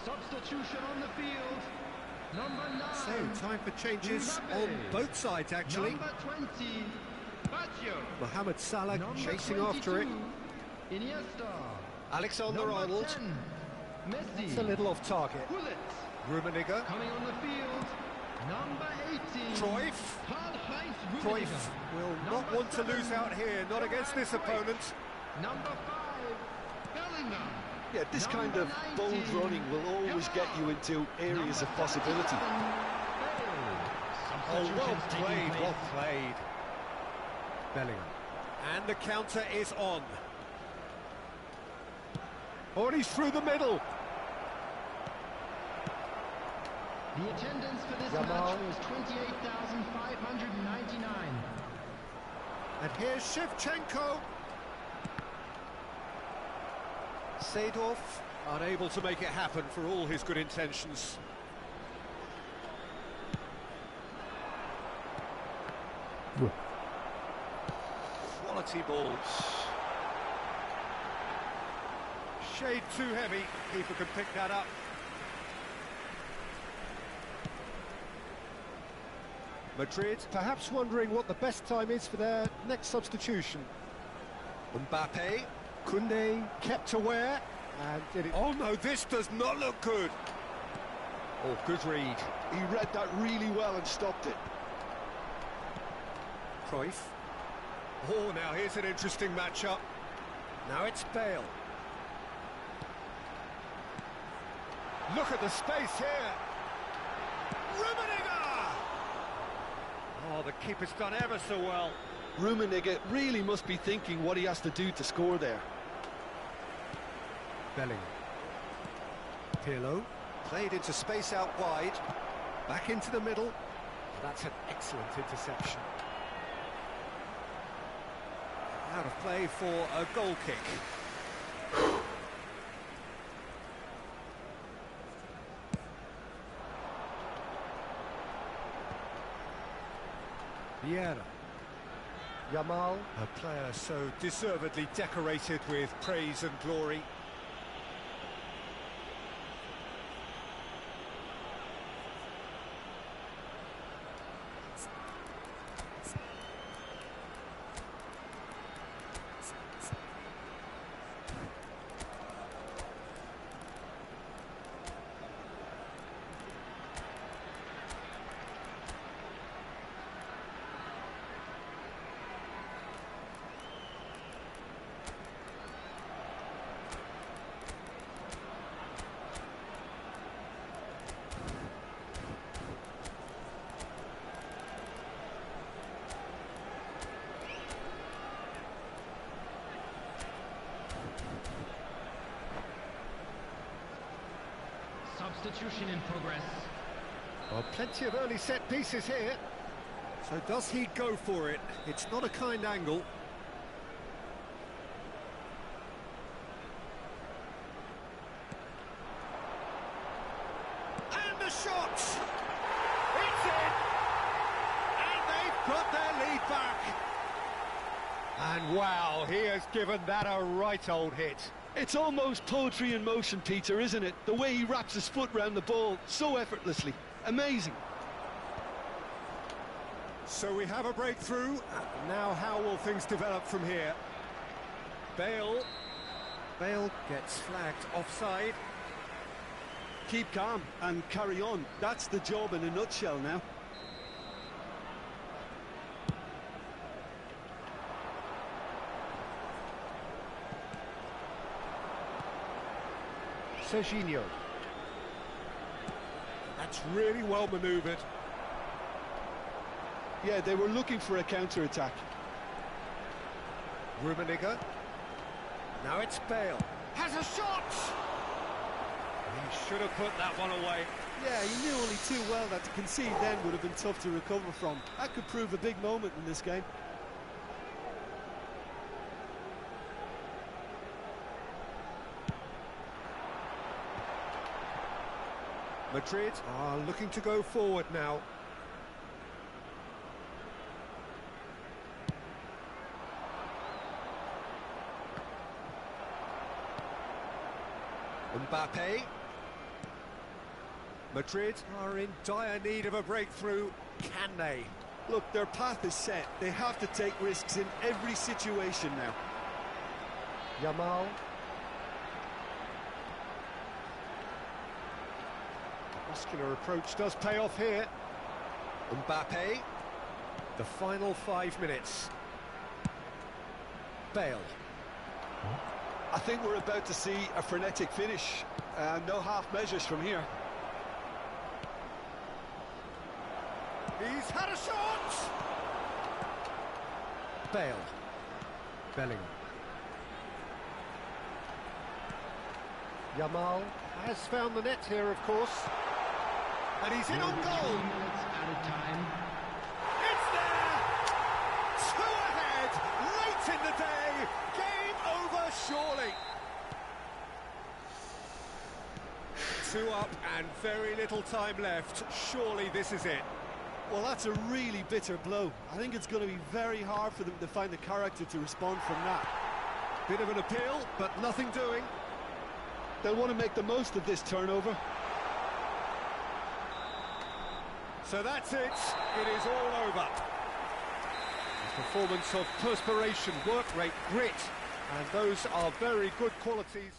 Substitution on the field. Number 9. So, time for changes on both sides, actually. Number 20, Baggio. Mohamed Salah Number chasing 22, after it. Iniesta. Alexander-Arnold. Number 10, Messi. It's a little off target. Bullet. Rummenigge. Coming on the field. Number 18. Cruyff. Karl-Heinz Cruyff Rummenigge. will not Number want to 7, lose out here, not against this Cruyff. opponent. Number 5, Bellingham. Yeah, this kind of bold running will always get you into areas of possibility. Oh, well played, well played. Bellingham. And the counter is on. Oh, and he's through the middle. The attendance for this Yamal. match was 28,599. And here's Shevchenko. Seedorf unable to make it happen for all his good intentions. Quality balls. Shade too heavy. Keeper can pick that up. Madrid perhaps wondering what the best time is for their next substitution. Mbappe. Koundé kept aware, and did it. Oh no, this does not look good. Oh, good read. He read that really well and stopped it. Cruyff. Oh, now here's an interesting matchup. Now it's Bale. Look at the space here. Rummenigge! Oh, the keeper's done ever so well. Rummenigge really must be thinking what he has to do to score there. Bellingham. Pirlo. Played into space out wide. Back into the middle. That's an excellent interception. Out of play for a goal kick. Vieira. Yamal, a player so deservedly decorated with praise and glory. Substitution in progress. Well, plenty of early set pieces here. So does he go for it? It's not a kind angle. And the shot! It's in! And they've got their lead back. And wow, he has given that a right old hit. It's almost poetry in motion, Peter, isn't it? The way he wraps his foot round the ball so effortlessly. Amazing. So we have a breakthrough. Now how will things develop from here? Bale gets flagged offside. Keep calm and carry on. That's the job in a nutshell now. Serginho. That's really well manoeuvred. Yeah, they were looking for a counter-attack. Rummenigge. Now it's Bale. Has a shot! He should have put that one away. Yeah, he knew only too well that to concede then would have been tough to recover from. That could prove a big moment in this game. Madrid are looking to go forward now. Mbappe. Madrid are in dire need of a breakthrough. Can they? Look, their path is set. They have to take risks in every situation now. Yamal. Muscular approach does pay off here. Mbappe. The final 5 minutes. Bale. I think we're about to see a frenetic finish. No half measures from here. He's had a shot! Bale. Bellingham. Yamal has found the net here, of course. And he's in on goal. 3 minutes out of time. It's there! 2 ahead, late in the day. Game over, surely. 2 up and very little time left. Surely this is it. Well, that's a really bitter blow. I think it's going to be very hard for them to find the character to respond from that. Bit of an appeal, but nothing doing. They'll want to make the most of this turnover. So that's it. It is all over. A performance of perspiration, work rate, grit, and those are very good qualities.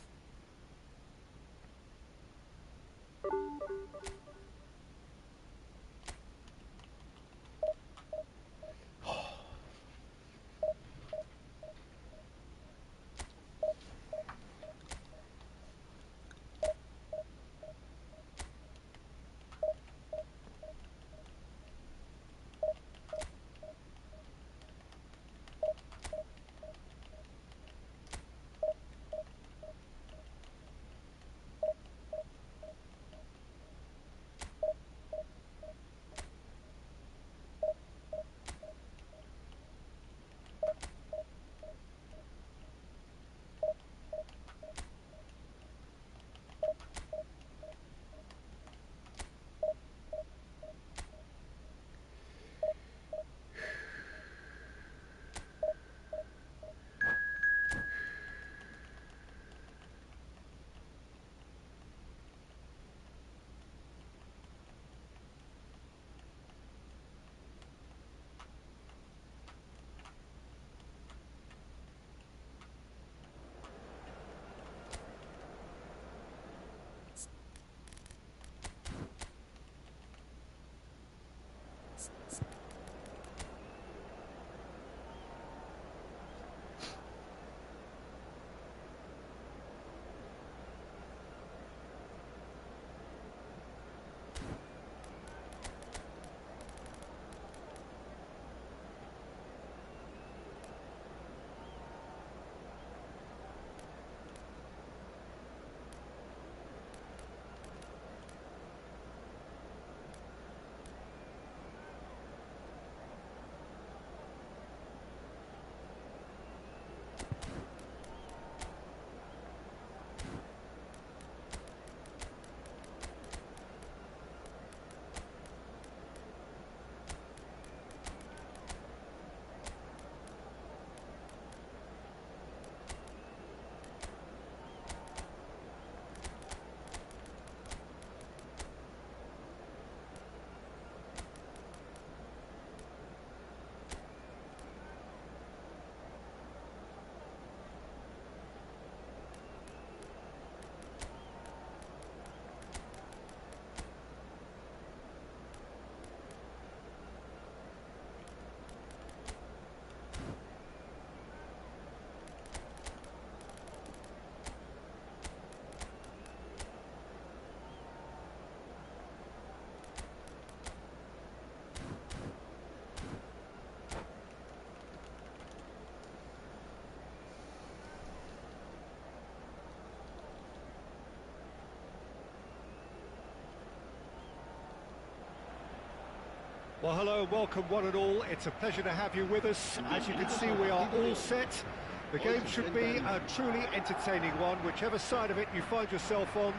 Well, hello and welcome one and all. It's a pleasure to have you with us. As you can see, we are all set. The game should be a truly entertaining one, whichever side of it you find yourself on.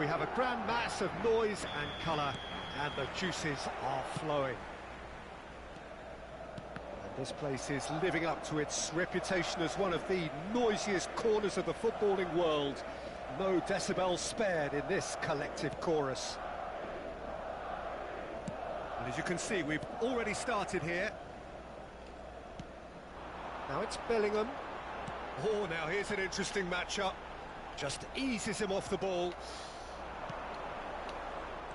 We have a grand mass of noise and colour, and the juices are flowing. And this place is living up to its reputation as one of the noisiest corners of the footballing world. No decibels spared in this collective chorus. And as you can see, we've already started here. Now it's Bellingham. Oh, now here's an interesting matchup. Just eases him off the ball.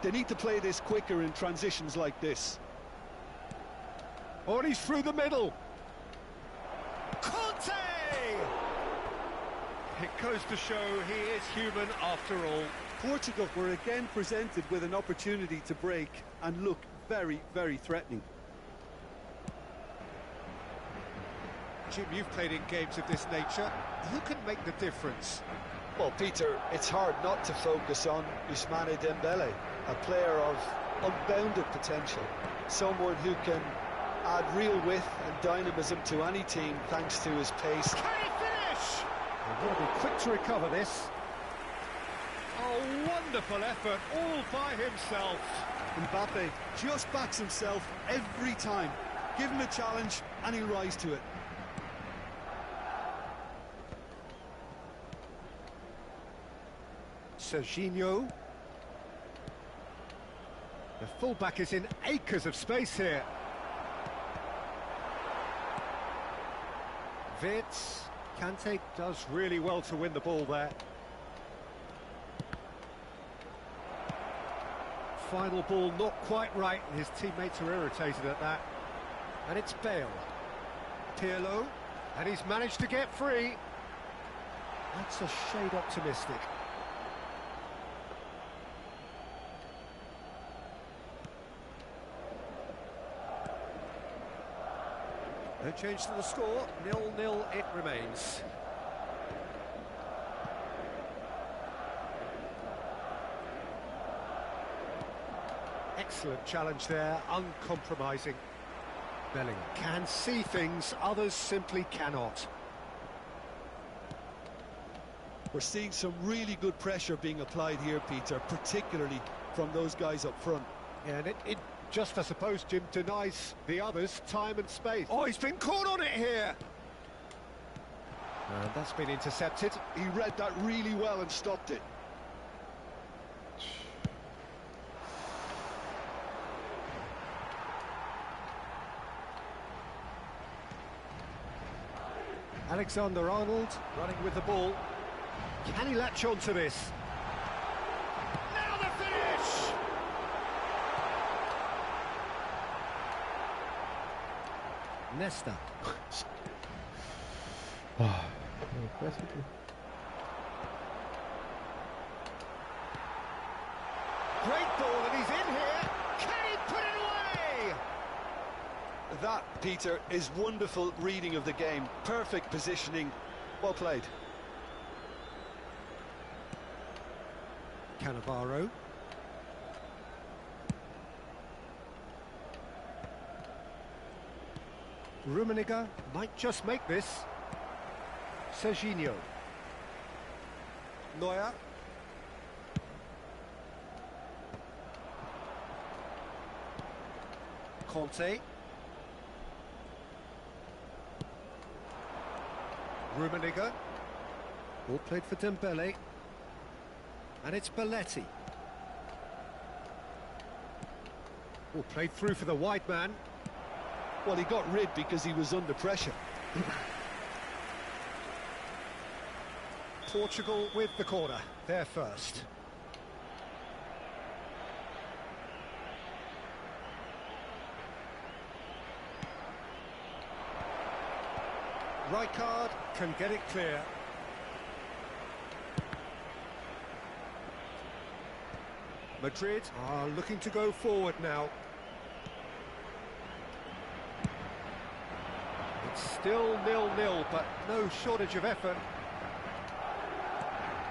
They need to play this quicker in transitions like this. Oh, and he's through the middle. Conte! It goes to show he is human after all. Portugal were again presented with an opportunity to break and look very, very threatening. Jim, you've played in games of this nature. Who can make the difference? Well, Peter, it's hard not to focus on Ousmane Dembele, a player of unbounded potential, someone who can add real width and dynamism to any team thanks to his pace. Can he finish? He's got to be quick to recover this. A wonderful effort all by himself. Mbappe just backs himself every time. Give him a challenge and he'll rise to it. Serginho. The fullback is in acres of space here. Vitz. Kante does really well to win the ball there. Final ball not quite right, and his teammates are irritated at that. And it's Bale. Pirlo, and he's managed to get free. That's a shade optimistic. No change to the score, 0-0 it remains. Excellent challenge there, uncompromising. Bellingham can see things others simply cannot. We're seeing some really good pressure being applied here, Peter, particularly from those guys up front. Yeah, and it just, I suppose, Jim, denies the others time and space. Oh, he's been caught on it here! And that's been intercepted. He read that really well and stopped it. Alexander-Arnold running with the ball. Can he latch on to this? Now the finish! Nesta. Great ball, and he's in here. Can he put it away? That, Peter, is wonderful reading of the game. Perfect positioning. Well played. Cannavaro. Rummenigge might just make this. Serginho. Neuer. Conte. Rummenigge. Ball played for Dembele. And it's Belletti. Ball played through for the wide man. Well, he got rid because he was under pressure. Portugal with the corner. They're first. Rijkaard can get it clear. Madrid are looking to go forward now. It's still 0-0, but no shortage of effort.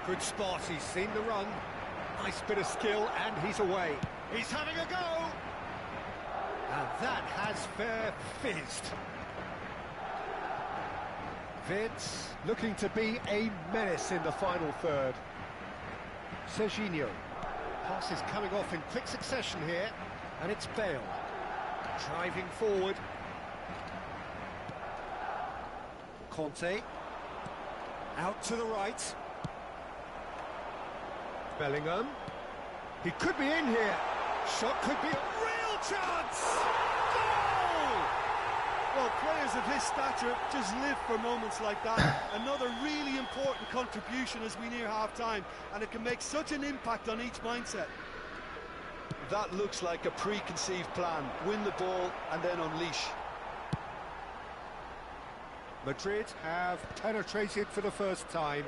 Good spot, he's seen the run. Nice bit of skill, and he's away. He's having a go! And that has fair fizzed. Vince looking to be a menace in the final third. Serginho. Pass is coming off in quick succession here, and it's Bale. Driving forward. Conte. Out to the right. Bellingham. He could be in here. Shot could be a real chance! Goal! Well, players of his stature just live for moments like that. Another really important contribution as we near half-time, and it can make such an impact on each mindset. That looks like a preconceived plan. Win the ball and then unleash. Madrid have penetrated for the first time.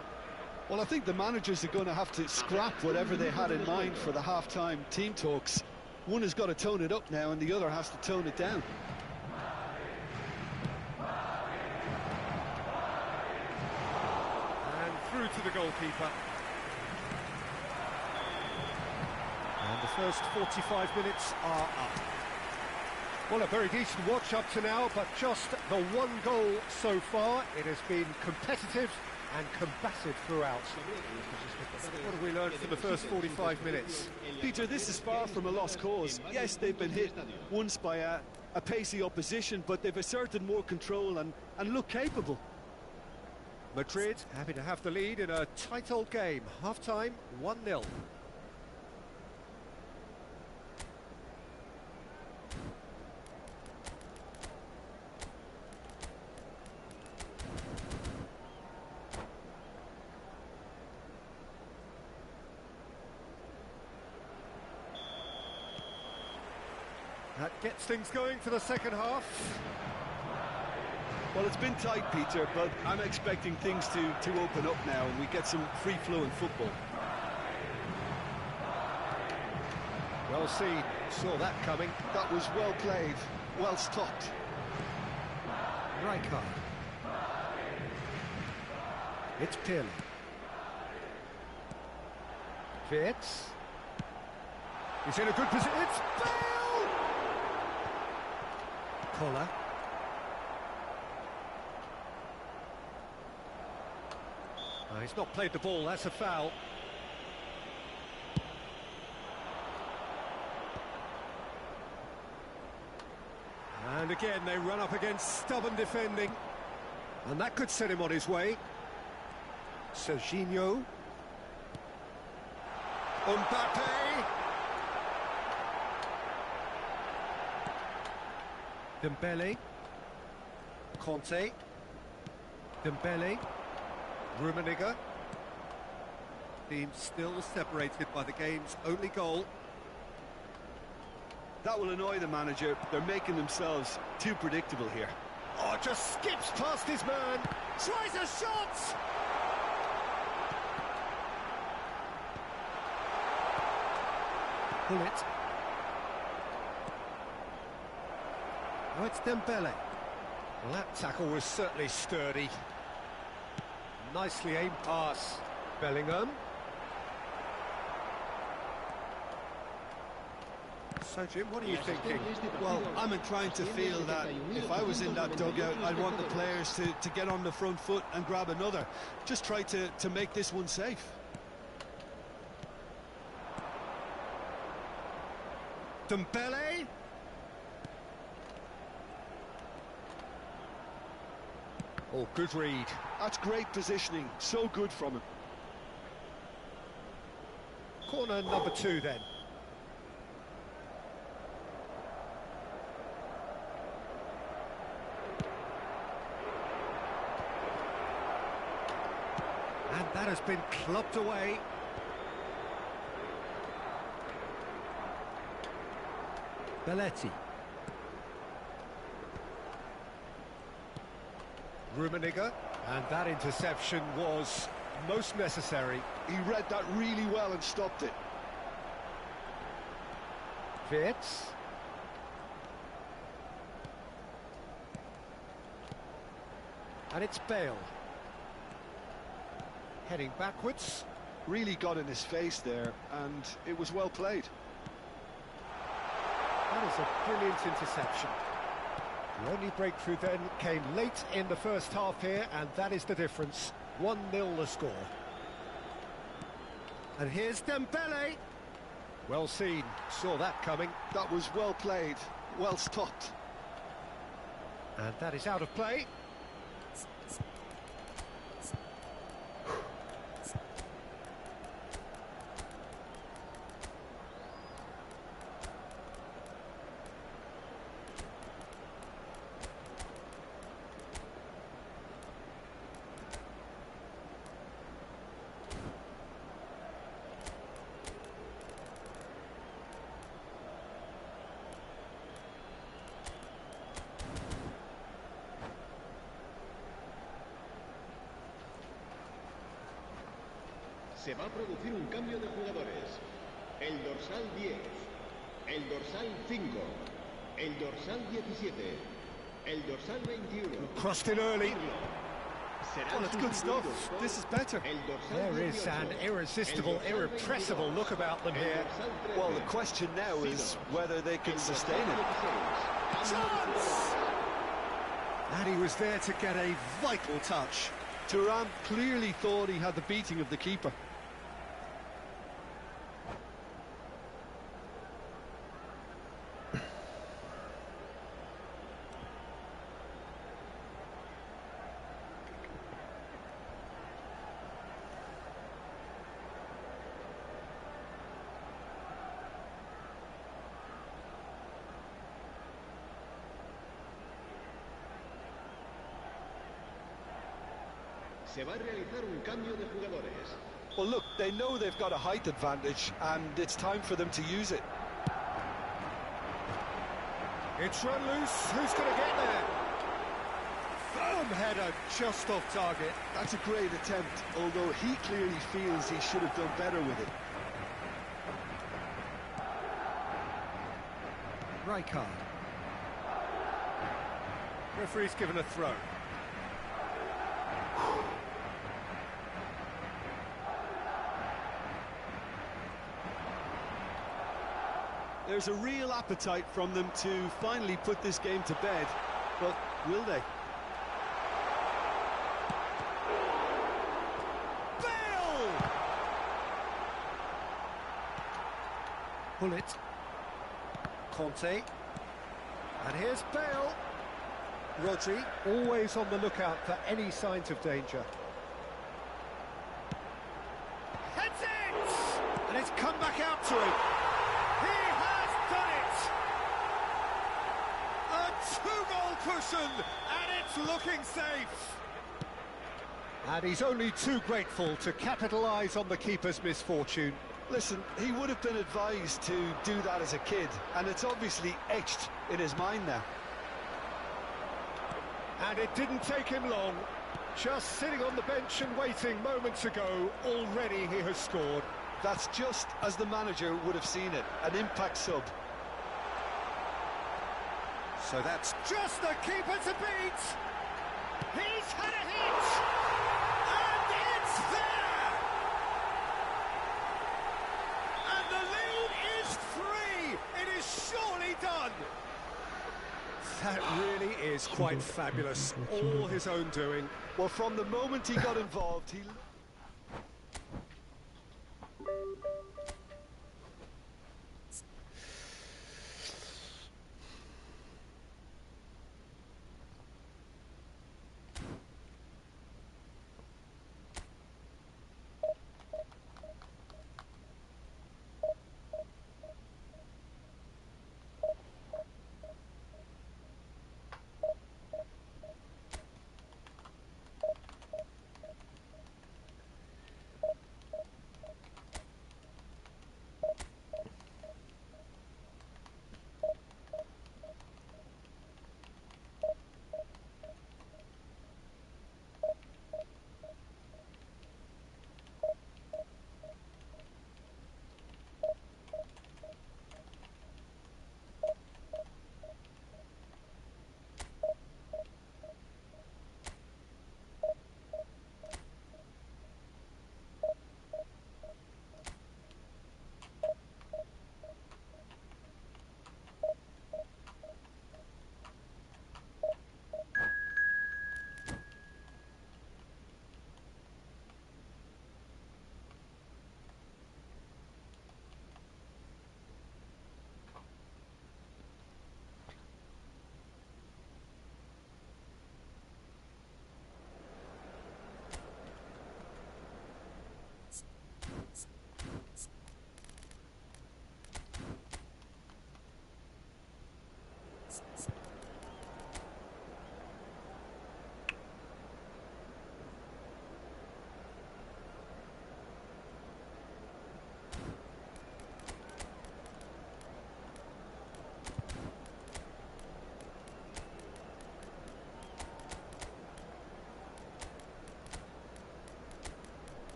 Well, I think the managers are going to have to scrap whatever they had in mind for the half-time team talks. One has got to tone it up now and the other has to tone it down. And through to the goalkeeper. And the first 45 minutes are up. Well, a very decent watch up to now, but just the one goal so far. It has been competitive and combative throughout. What have we learned from the first 45 minutes? Peter, this is far from a lost cause. Yes, they've been hit once by a pacey opposition, but they've asserted more control and look capable. Madrid happy to have the lead in a tight old game. Half-time, 1-0. That gets things going for the second half. Well, it's been tight, Peter, but I'm expecting things to open up now and we get some free-flowing football. Well seen, saw that coming. That was well played, well stopped. Rijkaard. It's Pirlo. Wirtz. He's in a good position. It's Bale! Koller. He's not played the ball, that's a foul. And again, they run up against stubborn defending. And that could set him on his way. Serginho. Mbappe. Dembele. Conte. Dembele. Rummenigge. Team still separated by the game's only goal. That will annoy the manager. They're making themselves too predictable here. Oh, just skips past his man. Tries a shot! Pull it. Oh, it's Dembele. Well, that tackle was certainly sturdy. Nicely aimed pass. Bellingham. So, Jim, what are you thinking? Well, I'm inclined to feel that if I was in that dugout, I'd want the players to get on the front foot and grab another. Just try to make this one safe. Dembele. Oh, good read. That's great positioning. So good from him. Corner number 2 then. And that has been clubbed away. Belletti. Rummenigge. And that interception was most necessary. He read that really well and stopped it. Wirtz. And it's Bale. Heading backwards. Really got in his face there, and it was well played. That is a brilliant interception. The only breakthrough then came late in the first half here, and that is the difference. 1-0 the score. And here's Dembele. Well seen, saw that coming. That was well played, well stopped. And that is out of play. Se va a producir un cambio de jugadores. El dorsal 10, el dorsal 5, el dorsal 17, el dorsal 21. Crossed in early. Well, it's good stuff. This is better. There is an irresistible, irrepressible look about them here. Well, the question now is whether they can sustain it. Chance! And he was there to get a vital touch. Thuram clearly thought he had the beating of the keeper. Se va a realizar un cambio de jugadores. Well, look, they know they've got a height advantage, and it's time for them to use it. It's run loose. Who's going to get there? Firm header, just off target. That's a great attempt, although he clearly feels he should have done better with it. Rijkaard. Referee's given a throw. There's a real appetite from them to finally put this game to bed, but will they? Bale! Bullet. Conte. And here's Bale. Rodri, always on the lookout for any signs of danger. Heads it! And it's come back out to him. He has done it! A two-goal cushion, and it's looking safe. And he's only too grateful to capitalise on the keeper's misfortune. Listen, he would have been advised to do that as a kid, and it's obviously etched in his mind now. And it didn't take him long. Just sitting on the bench and waiting moments ago, already he has scored. That's just as the manager would have seen it, an impact sub. So that's just the keeper to beat. He's had a hit, and it's there. And the lead is 3. It is surely done. That really is quite fabulous. All his own doing. Well, from the moment he got involved, he...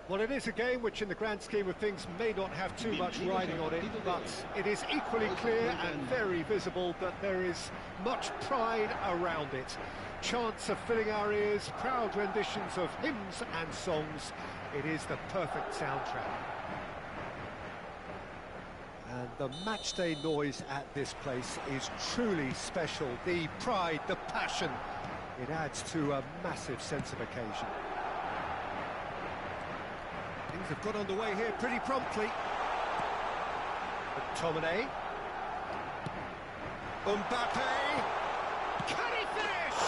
Well, it is a game which, in the grand scheme of things, may not have too much riding on it, but it is equally clear and very visible that there is much pride around it. Chants are filling our ears, proud renditions of hymns and songs. It is the perfect soundtrack. And the matchday noise at this place is truly special. The pride, the passion, it adds to a massive sense of occasion. Things have got underway here pretty promptly. McTominay. Mbappe. Can he finish?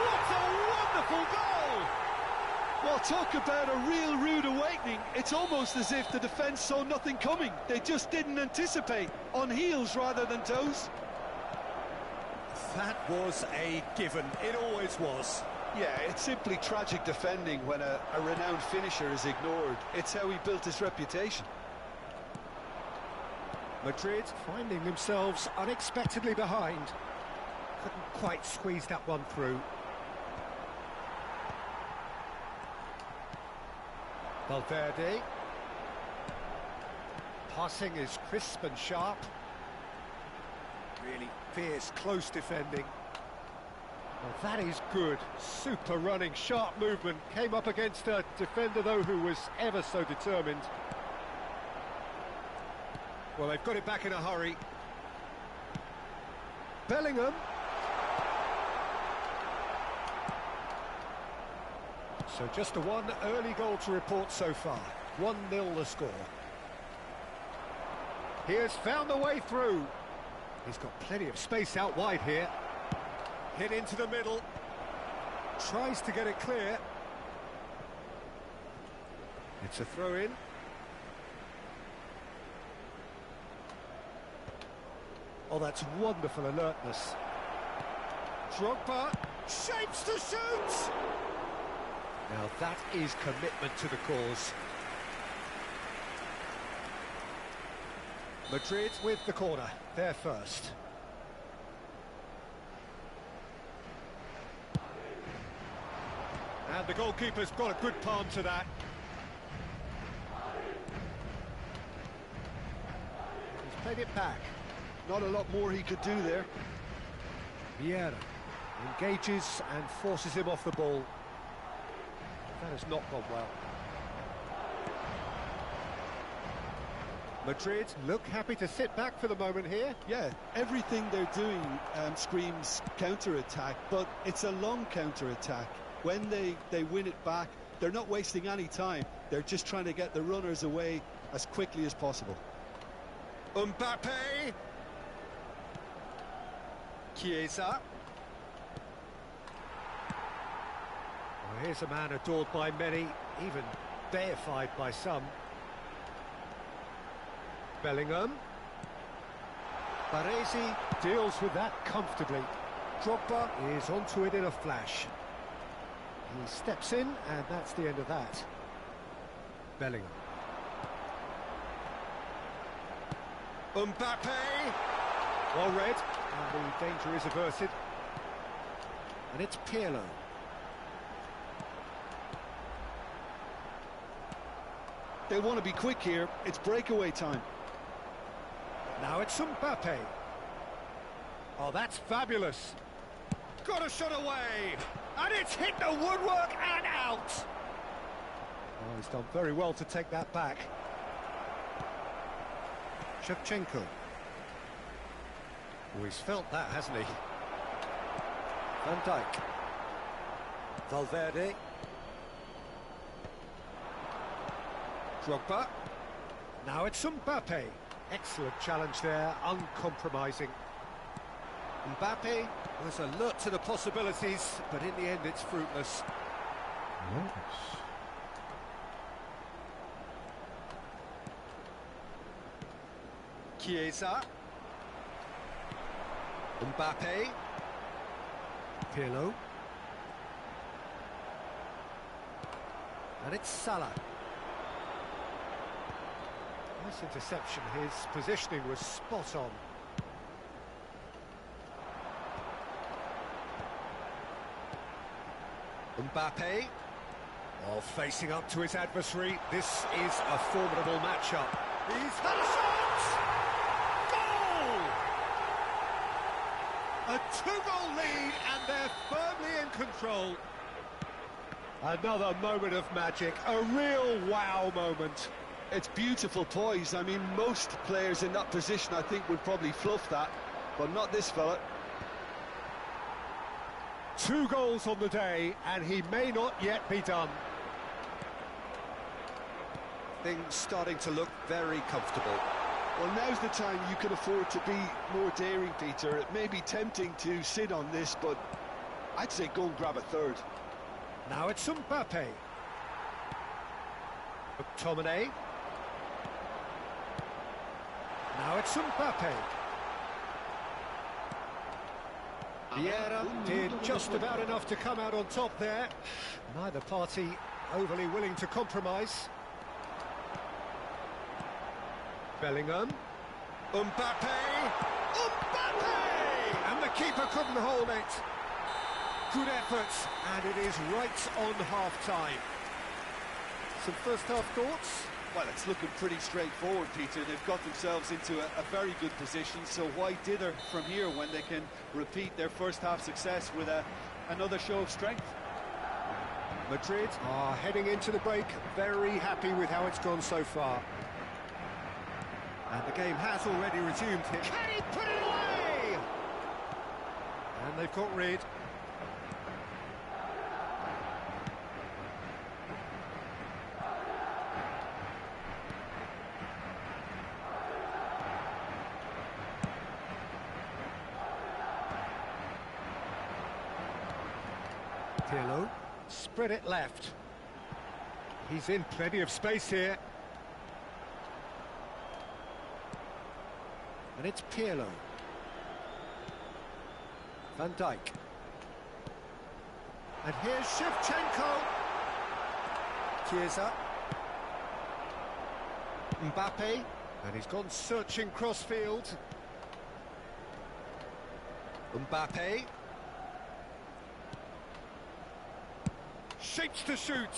What a wonderful goal! Well, talk about a real rude awakening. It's almost as if the defence saw nothing coming. They just didn't anticipate. On heels rather than toes. That was a given. It always was. Yeah, it's simply tragic defending when a renowned finisher is ignored. It's how he built his reputation. Madrid finding themselves unexpectedly behind. Couldn't quite squeeze that one through. Valverde. Passing is crisp and sharp. Really fierce, close defending. Well, that is good. Super running, sharp movement. Came up against a defender, though, who was ever so determined. Well, they've got it back in a hurry. Bellingham. So just the one early goal to report so far. 1-0 the score. He has found the way through. He's got plenty of space out wide here. Hit into the middle. Tries to get it clear. It's a throw-in. Oh, that's wonderful alertness. Drogba shapes to shoot! Now that is commitment to the cause. Madrid with the corner, they're first. And the goalkeeper's got a good palm to that. He's played it back. Not a lot more he could do there. Vieira engages and forces him off the ball. That has not gone well. Madrid look happy to sit back for the moment here. Yeah, everything they're doing screams counter-attack, but it's a long counter-attack. When they win it back, they're not wasting any time. They're just trying to get the runners away as quickly as possible. Mbappe. Chiesa. Well, here's a man adored by many, even deified by some. Bellingham. Baresi deals with that comfortably. Drogba is onto it in a flash. He steps in, and that's the end of that. Bellingham. Mbappe! Well read, and the danger is averted. And it's Pirlo. They want to be quick here. It's breakaway time. Now it's Mbappe. Oh, that's fabulous. Got a shot away. And it's hit the woodwork and out. Oh, he's done very well to take that back. Shevchenko. Oh, he's felt that, hasn't he? Van Dijk. Valverde. Drogba. Now it's Mbappe. Excellent challenge there, uncompromising. Mbappe was alert to the possibilities, but in the end it's fruitless. Chiesa. Mbappe. Pirlo. And it's Salah. Nice interception, his positioning was spot on. Mbappe. Well, facing up to his adversary, this is a formidable matchup. He's had a shot! Goal! A two-goal lead, and they're firmly in control. Another moment of magic, a real wow moment. It's beautiful poise. I mean, most players in that position, I think, would probably fluff that, but not this fella. 2 goals on the day, and he may not yet be done. Things starting to look very comfortable. Well, now's the time you can afford to be more daring, Peter. It may be tempting to sit on this, but I'd say go and grab a third. Now it's Mbappe. McTominay. Now it's Mbappe. Vieira did just about enough to come out on top there. Neither party overly willing to compromise. Bellingham. Mbappe! Mbappe! And the keeper couldn't hold it. Good effort, and it is right on half-time. Some first-half thoughts? Well, it's looking pretty straightforward, Peter. They've got themselves into a very good position, so why dither from here when they can repeat their first-half success with another show of strength? Madrid are heading into the break, very happy with how it's gone so far. And the game has already resumed here. Can he put it away? And they've got rid. Pirlo, spread it left. He's in plenty of space here. And it's Pirlo. Van Dijk. And here's Shevchenko. Chiesa. Mbappe. And he's gone searching crossfield. Mbappe. Shapes to shoot.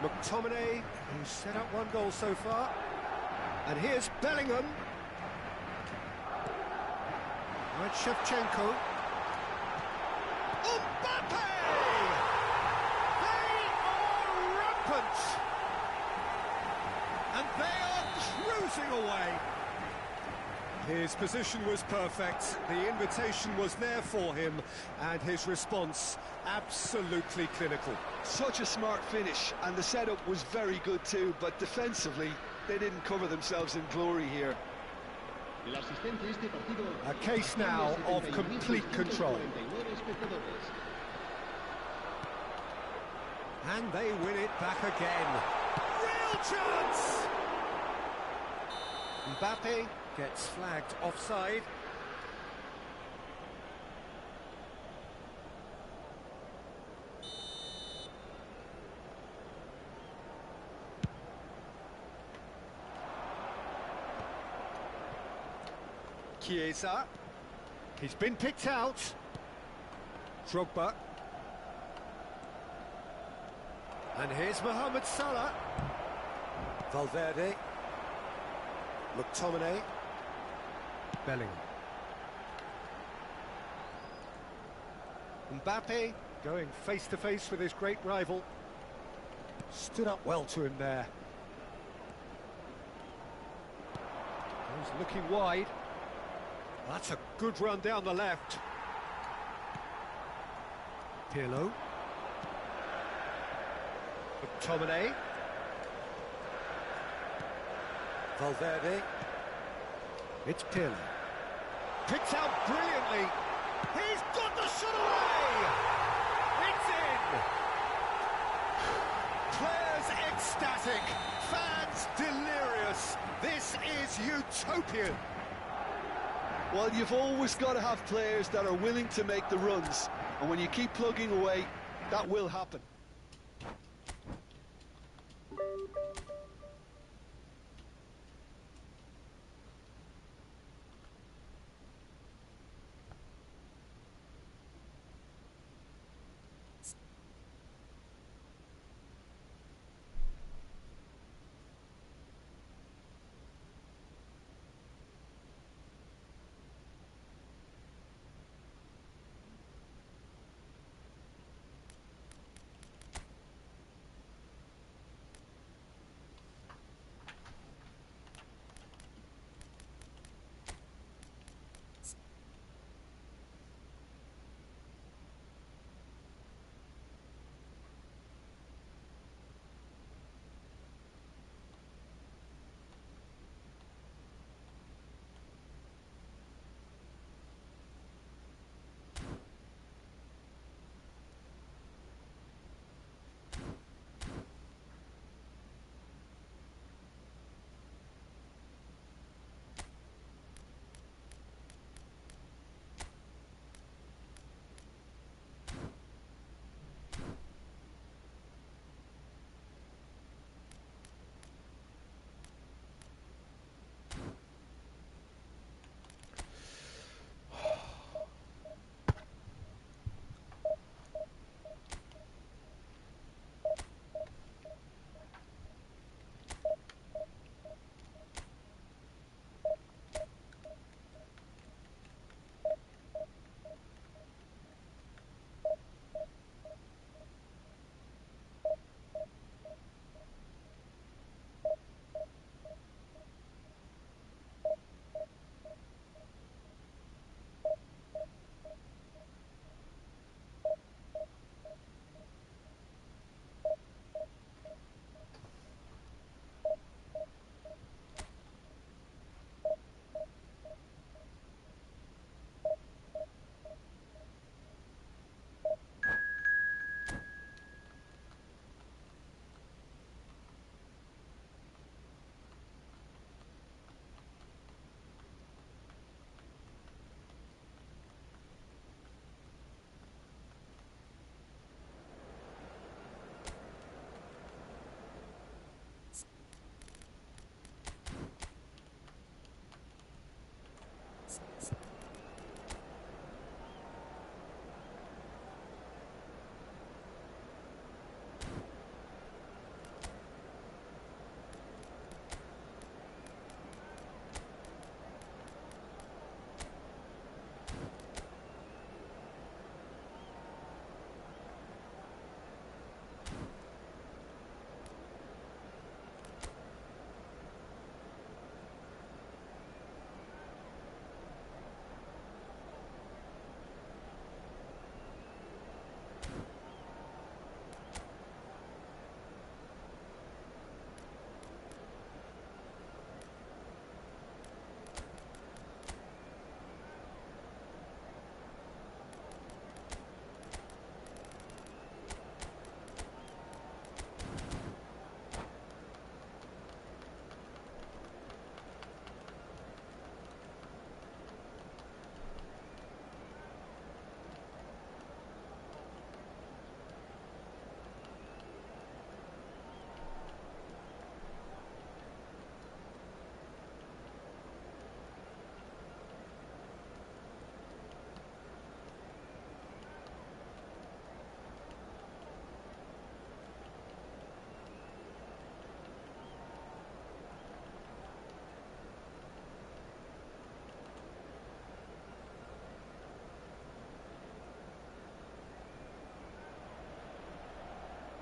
McTominay, who's set up 1 goal so far. And here's Bellingham. Right, Shevchenko. Mbappe! They are rampant! And they are cruising away. His position was perfect, the invitation was there for him, and his response absolutely clinical. Such a smart finish, and the setup was very good too, but defensively, they didn't cover themselves in glory here. A case now of complete control. And they win it back again. Real chance! Mbappe gets flagged offside. Chiesa. He's been picked out. Drogba. And here's Mohamed Salah. Valverde. McTominay. Bellingham. Mbappe going face-to-face with his great rival. Stood up well to him there. He's looking wide. That's a good run down the left. Pirlo. McTominay. Valverde. It's Pirlo. Picked out brilliantly. He's got the shot away! It's in! Players ecstatic. Fans delirious. This is utopian. Well, you've always got to have players that are willing to make the runs, and when you keep plugging away, that will happen.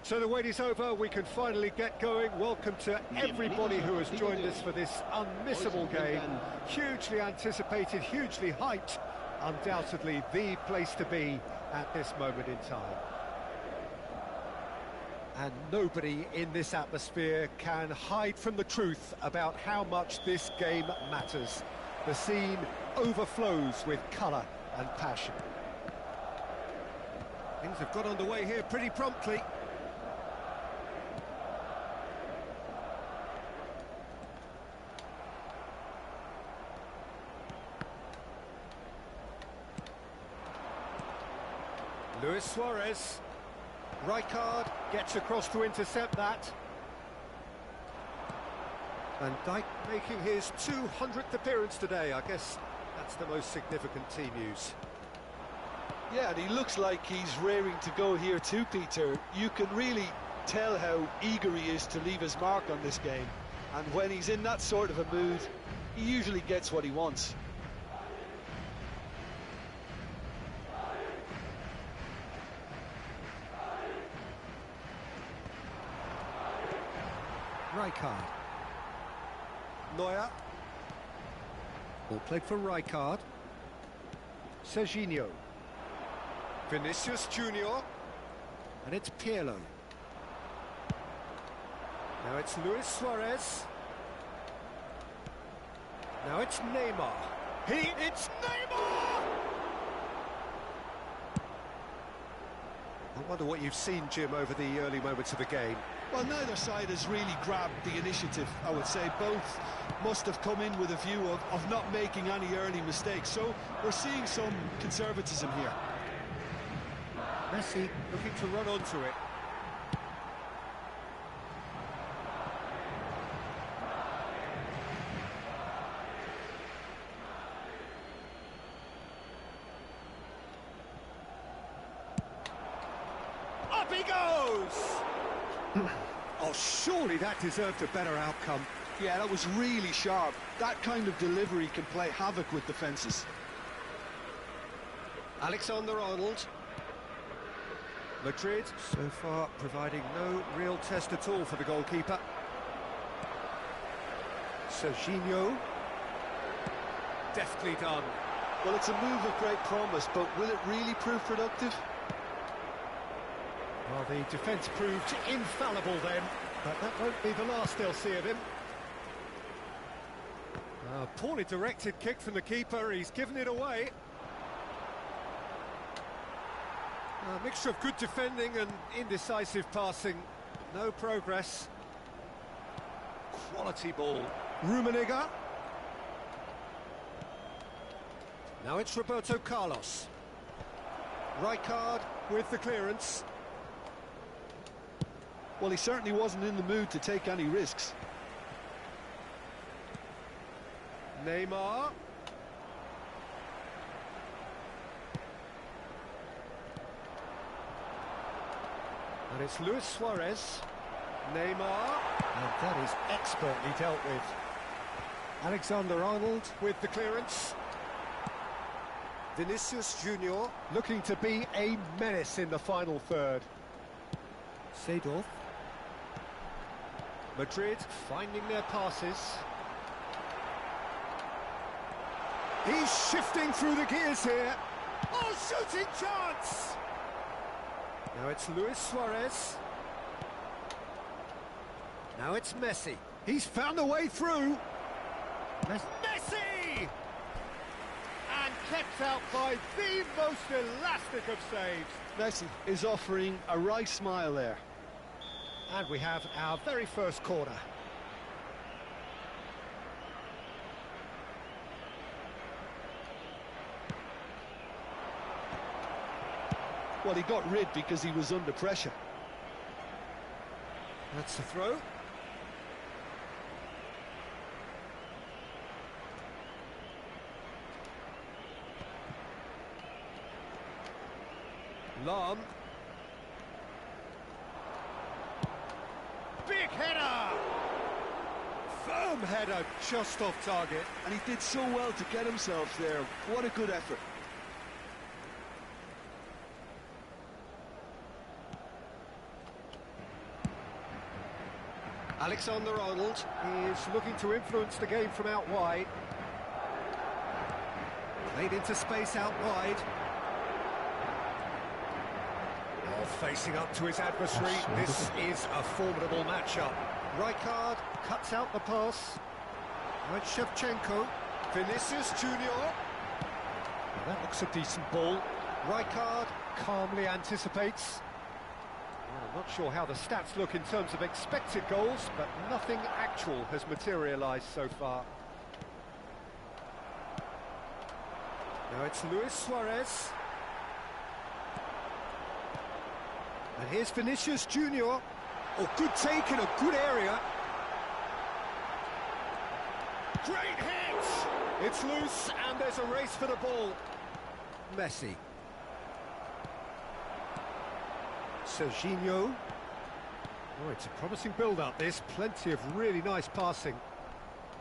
So the wait is over, we can finally get going. Welcome to everybody who has joined us for this unmissable game. Hugely anticipated, hugely hyped. Undoubtedly the place to be at this moment in time. And nobody in this atmosphere can hide from the truth about how much this game matters. The scene overflows with colour and passion. Things have got underway here pretty promptly. Luis Suarez. Rijkaard gets across to intercept that. Van Dijk making his 200th appearance today. I guess that's the most significant team news. Yeah, and he looks like he's raring to go here too, Peter. You can really tell how eager he is to leave his mark on this game. And when he's in that sort of a mood, he usually gets what he wants. Rijkaard. Neuer. Ball played for Rijkaard. Serginho. Vinicius Junior. And it's Pirlo. Now it's Luis Suarez. Now it's Neymar. It's Neymar! I wonder what you've seen, Jim, over the early moments of the game. Well, neither side has really grabbed the initiative, I would say. Both must have come in with a view of not making any early mistakes. So we're seeing some conservatism here. Messi looking to run onto it. Up he goes! Oh, surely that deserved a better outcome. Yeah, that was really sharp. That kind of delivery can play havoc with defences. Alexander-Arnold. Madrid, so far, providing no real test at all for the goalkeeper. Serginho. Deftly done. Well, it's a move of great promise, but will it really prove productive? Well, the defence proved infallible then, but that won't be the last they'll see of him. Poorly directed kick from the keeper, he's given it away. A mixture of good defending and indecisive passing. No progress. Quality ball. Rummenigge. Now it's Roberto Carlos. Rijkaard with the clearance. Well, he certainly wasn't in the mood to take any risks. Neymar. And it's Luis Suarez. Neymar. And that is expertly dealt with. Alexander-Arnold with the clearance. Vinicius Junior looking to be a menace in the final third. Seedorf. Madrid finding their passes. He's shifting through the gears here. Oh, shooting chance! Now it's Luis Suarez. Now it's Messi. He's found a way through. Messi! And kept out by the most elastic of saves. Messi is offering a wry smile there. And we have our very first corner. Well, he got rid because he was under pressure. That's the throw. Lam. Big header! Firm header, just off target. And he did so well to get himself there. What a good effort. Alexander-Arnold is looking to influence the game from out wide. Played into space out wide. Now facing up to his adversary. This is a formidable matchup. Rijkaard cuts out the pass. Right, Shevchenko. Vinicius Junior. Well, that looks a decent ball. Rijkaard calmly anticipates. Well, I'm not sure how the stats look in terms of expected goals, but nothing actual has materialised so far. Now it's Luis Suarez. And here's Vinicius Junior. Oh, good take in a good area. Great hit! It's loose and there's a race for the ball. Messi. Serginho. Oh, it's a promising build-up, this. Plenty of really nice passing.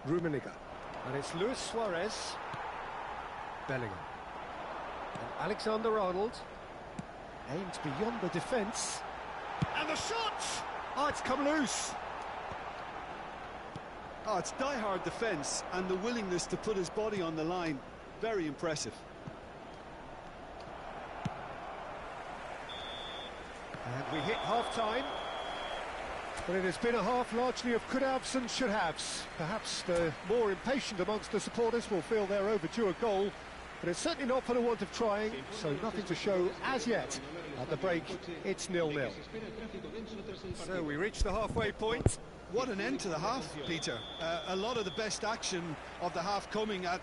Rummenigge. And it's Luis Suarez. Bellingham. And Alexander-Arnold. Aimed beyond the defence. And the shot! Oh, it's come loose. Oh, it's die-hard defence and the willingness to put his body on the line. Very impressive. And we hit half-time. But it has been a half largely of could-haves and should-haves. Perhaps the more impatient amongst the supporters will feel they're overdue a goal. But it's certainly not for the want of trying, so nothing to show as yet. At the break, it's 0-0. So we reach the halfway point. What an end to the half, Peter. A lot of the best action of the half coming at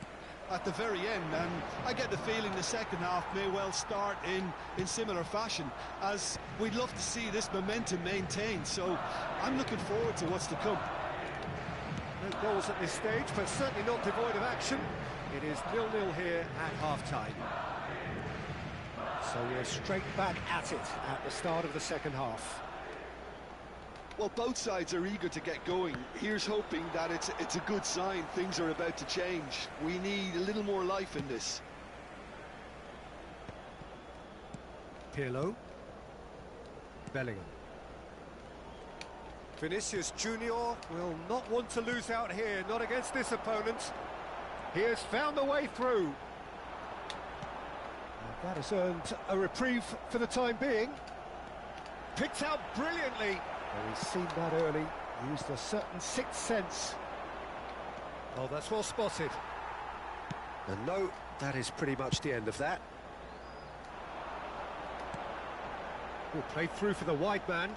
the very end, and I get the feeling the second half may well start in similar fashion, as we'd love to see this momentum maintained, so I'm looking forward to what's to come. No goals at this stage, but certainly not devoid of action. It is 0-0 here at half-time. So we're straight back at it at the start of the second half. Well, both sides are eager to get going. Here's hoping that it's a good sign. Things are about to change. We need a little more life in this. Pirlo. Bellingham. Vinicius Junior will not want to lose out here, not against this opponent. He has found a way through. And that has earned a reprieve for the time being. Picked out brilliantly. Well, he's seen that early, used a certain sixth sense. Oh, that's well spotted. And no, that is pretty much the end of that. Oh, played through for the wide man.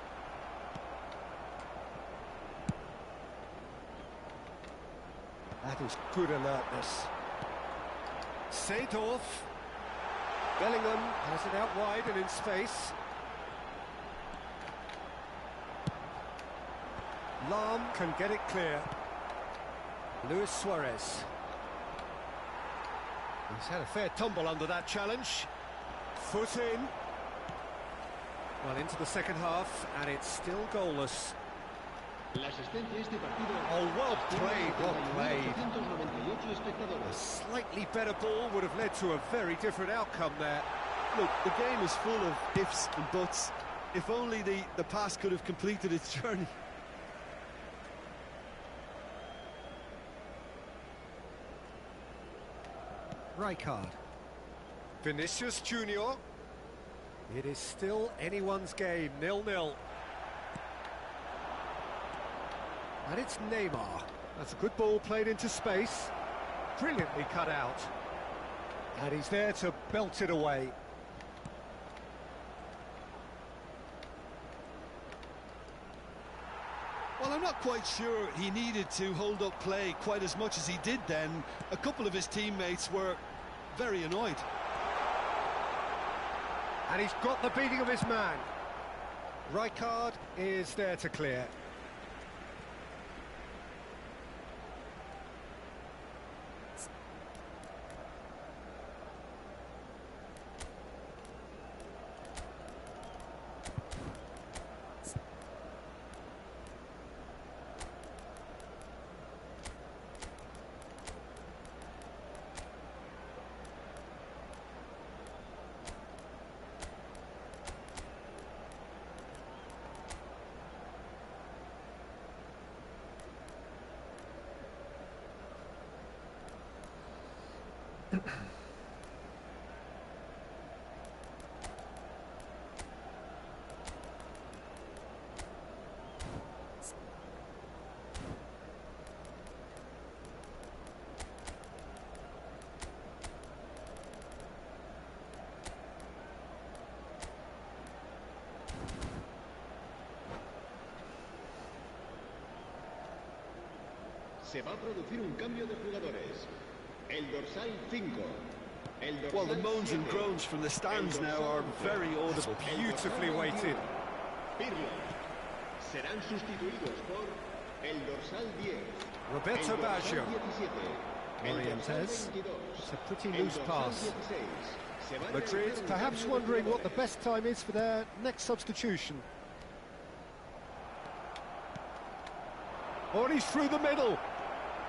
That is good alertness. Seedorf. Bellingham has it out wide and in space. Lahm can get it clear. Luis Suarez. He's had a fair tumble under that challenge. Foot in. Well, into the second half, and it's still goalless. Oh, well played, well played. A slightly better ball would have led to a very different outcome there. Look, the game is full of ifs and buts. If only the pass could have completed its journey. Rijkaard. Vinicius Junior. It is still anyone's game, 0-0. And it's Neymar. That's a good ball played into space. Brilliantly cut out. And he's there to belt it away. Well, I'm not quite sure he needed to hold up play quite as much as he did then. A couple of his teammates were very annoyed. And he's got the beating of his man. Rijkaard is there to clear. Se va a producir un cambio de jugadores. El dorsal 5. El dorsal Well, the moans and 7. groans from the stands now are very audible. Beautifully weighted. Pirlo. Serán sustituidos por el dorsal 10. Roberto el dorsal Baggio. 17. El dorsal Morientes. 22. It's a pretty el loose dorsal pass. 16. Se va a Madrid realizar un perhaps cambio de wondering what the jugadores. best time is for their next substitution. Oh, and he's through the middle.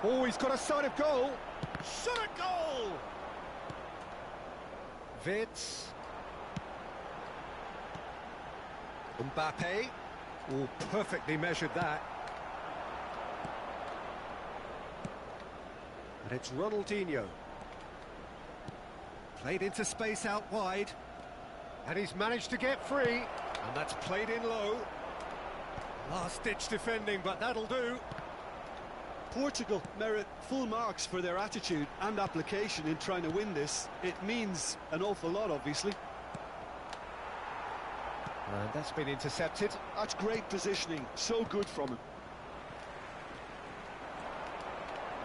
Oh, he's got a sight of goal. Shot at goal! Vitz. Mbappe. Oh, perfectly measured that. And it's Ronaldinho. Played into space out wide. And he's managed to get free. And that's played in low. Last-ditch defending, but that'll do. Portugal merit full marks for their attitude and application in trying to win this. It means an awful lot, obviously. And that's been intercepted. That's great positioning, so good from him.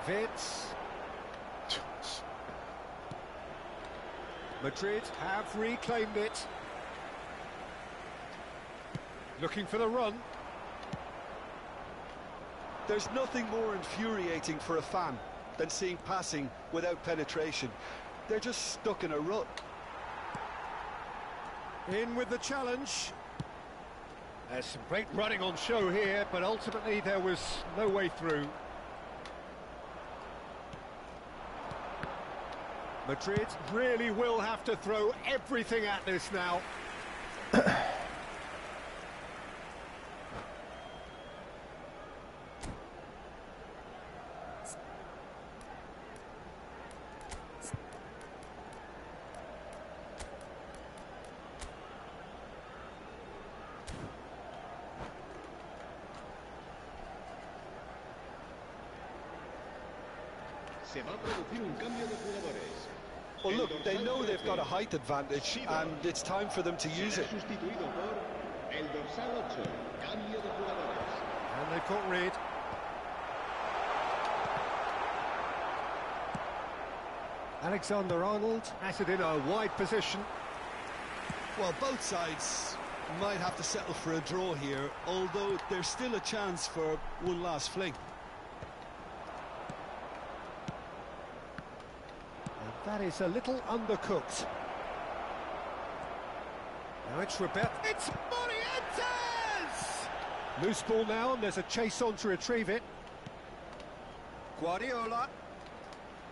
Vitz. Madrid have reclaimed it. Looking for the run. There's nothing more infuriating for a fan than seeing passing without penetration. They're just stuck in a rut. In with the challenge. There's some great running on show here, but ultimately there was no way through. Madrid really will have to throw everything at this now. Se va a producir un cambio de jugadores. Well, El look, they dorsal know they've 13. got a height advantage, and it's time for them to use Será it. sustituido por el dorsal 8. Cambio de jugadores. And they've got rid. Alexander-Arnold has it in a wide position. Well, both sides might have to settle for a draw here, although there's still a chance for one last fling. And that is a little undercooked. Now it's Roberto. It's Morientes! Loose ball now, and there's a chase on to retrieve it. Guardiola.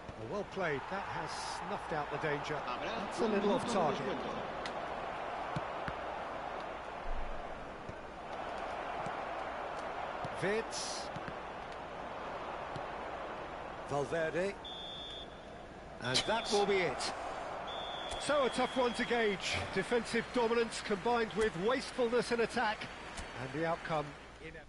Oh, well played. That has snuffed out the danger. That's a little off target. Vitz. Valverde. And that will be it. So a tough one to gauge. Defensive dominance combined with wastefulness in attack. And the outcome inevitable.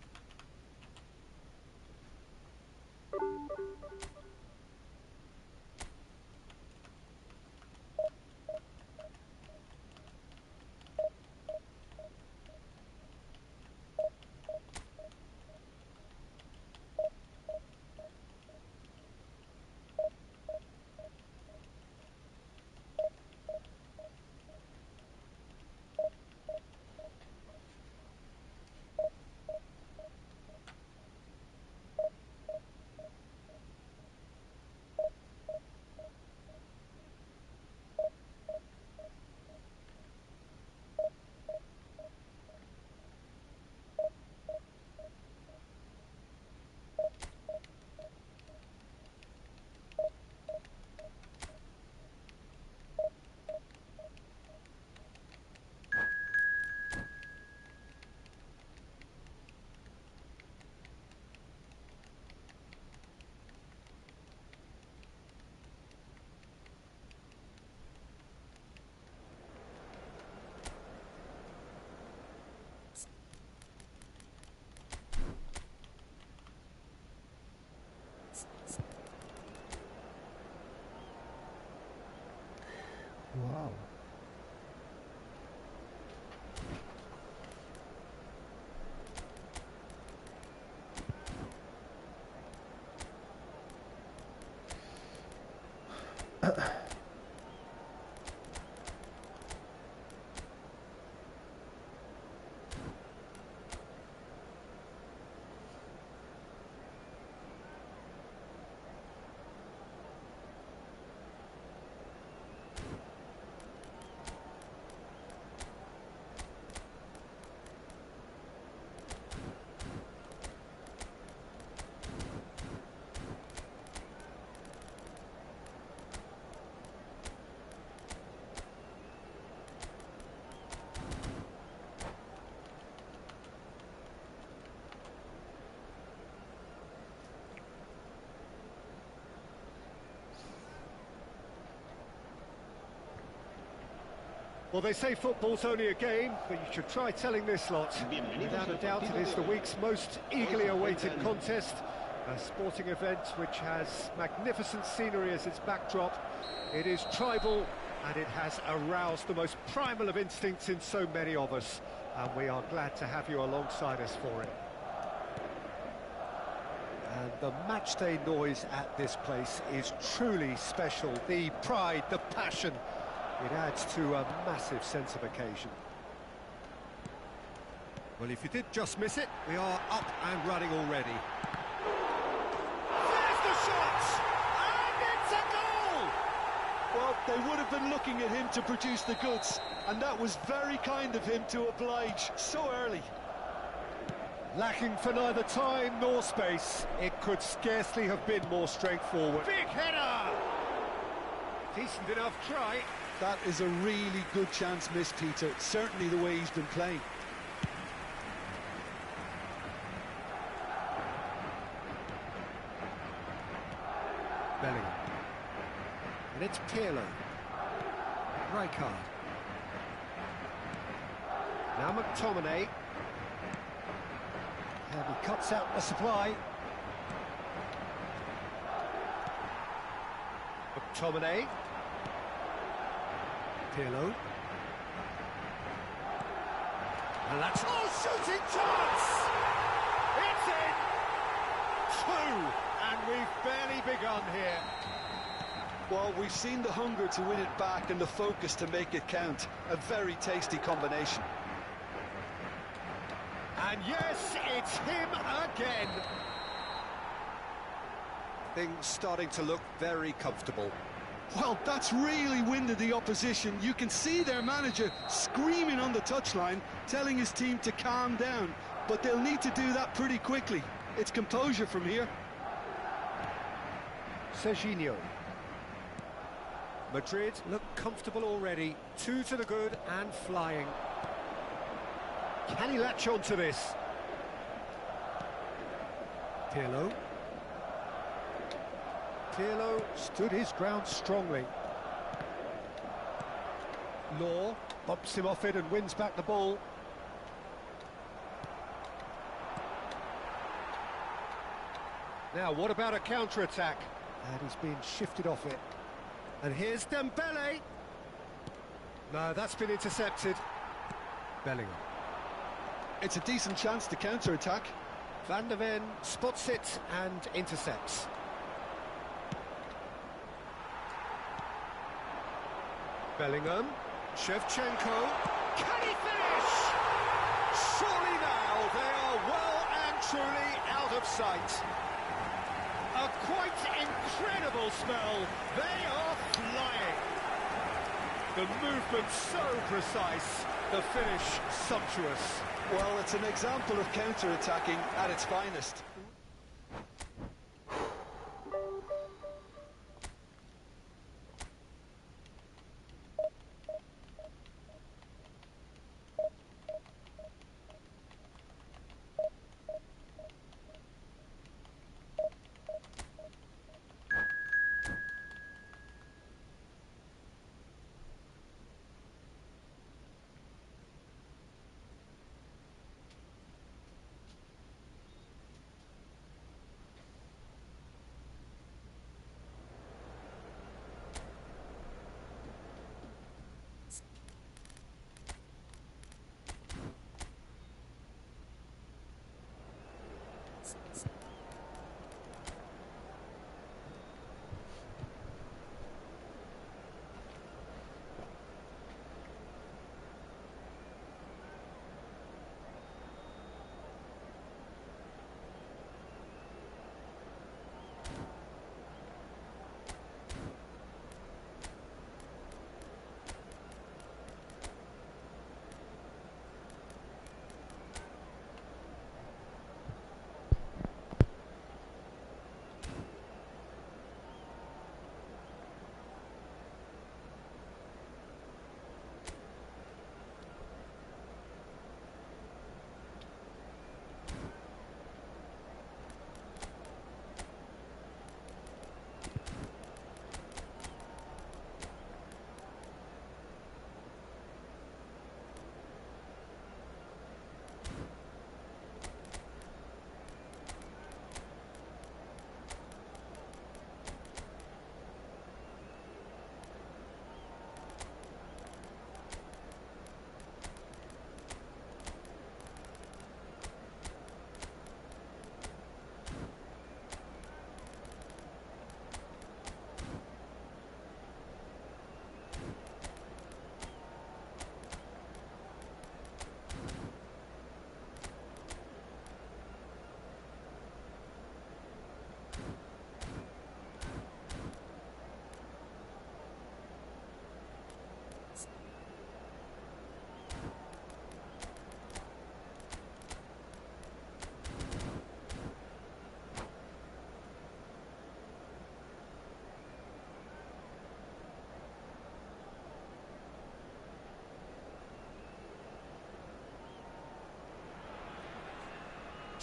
Well, they say football's only a game, but you should try telling this lot. Without a doubt, it is the week's most eagerly awaited contest. A sporting event which has magnificent scenery as its backdrop. It is tribal, and it has aroused the most primal of instincts in so many of us. And we are glad to have you alongside us for it. And the matchday noise at this place is truly special. The pride, the passion, it adds to a massive sense of occasion. Well, if you did just miss it, we are up and running already. There's the shot! And it's a goal! Well, they would have been looking at him to produce the goods, and that was very kind of him to oblige so early. Lacking for neither time nor space, it could scarcely have been more straightforward. Big header! Decent enough try. That is a really good chance missed, Peter. Certainly the way he's been playing. Bellingham. And it's Pirlo. Rijkaard. Now McTominay. And he cuts out the supply. McTominay. Pirlo. And that's... Oh, shooting chance! It's in! 2! And we've barely begun here. Well, we've seen the hunger to win it back and the focus to make it count. A very tasty combination. And yes, it's him again. Things starting to look very comfortable. Well, that's really winded the opposition. You can see their manager screaming on the touchline, telling his team to calm down. But they'll need to do that pretty quickly. It's composure from here. Serginho. Madrid look comfortable already. 2 to the good and flying. Can he latch on to this? Pirlo. Pirlo stood his ground strongly. Law bumps him off it and wins back the ball. Now, what about a counter-attack? And he's being shifted off it. And here's Dembele. No, that's been intercepted. Bellingham. It's a decent chance to counter-attack. Van der Ven spots it and intercepts. Bellingham. Shevchenko. Can he finish? Surely now they are well and truly out of sight. A quite incredible spell. They are flying. The movement so precise, the finish sumptuous. Well, it's an example of counter-attacking at its finest.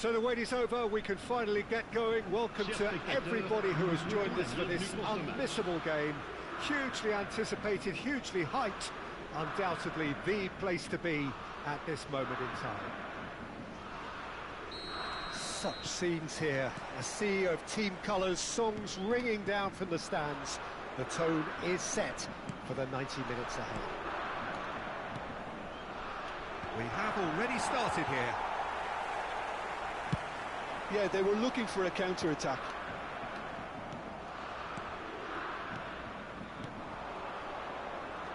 So the wait is over, we can finally get going. Welcome to everybody who has joined us for this unmissable game. Hugely anticipated, hugely hyped. Undoubtedly the place to be at this moment in time. Such scenes here, a sea of team colours, songs ringing down from the stands. The tone is set for the 90 minutes ahead. We have already started here. Yeah, they were looking for a counter-attack.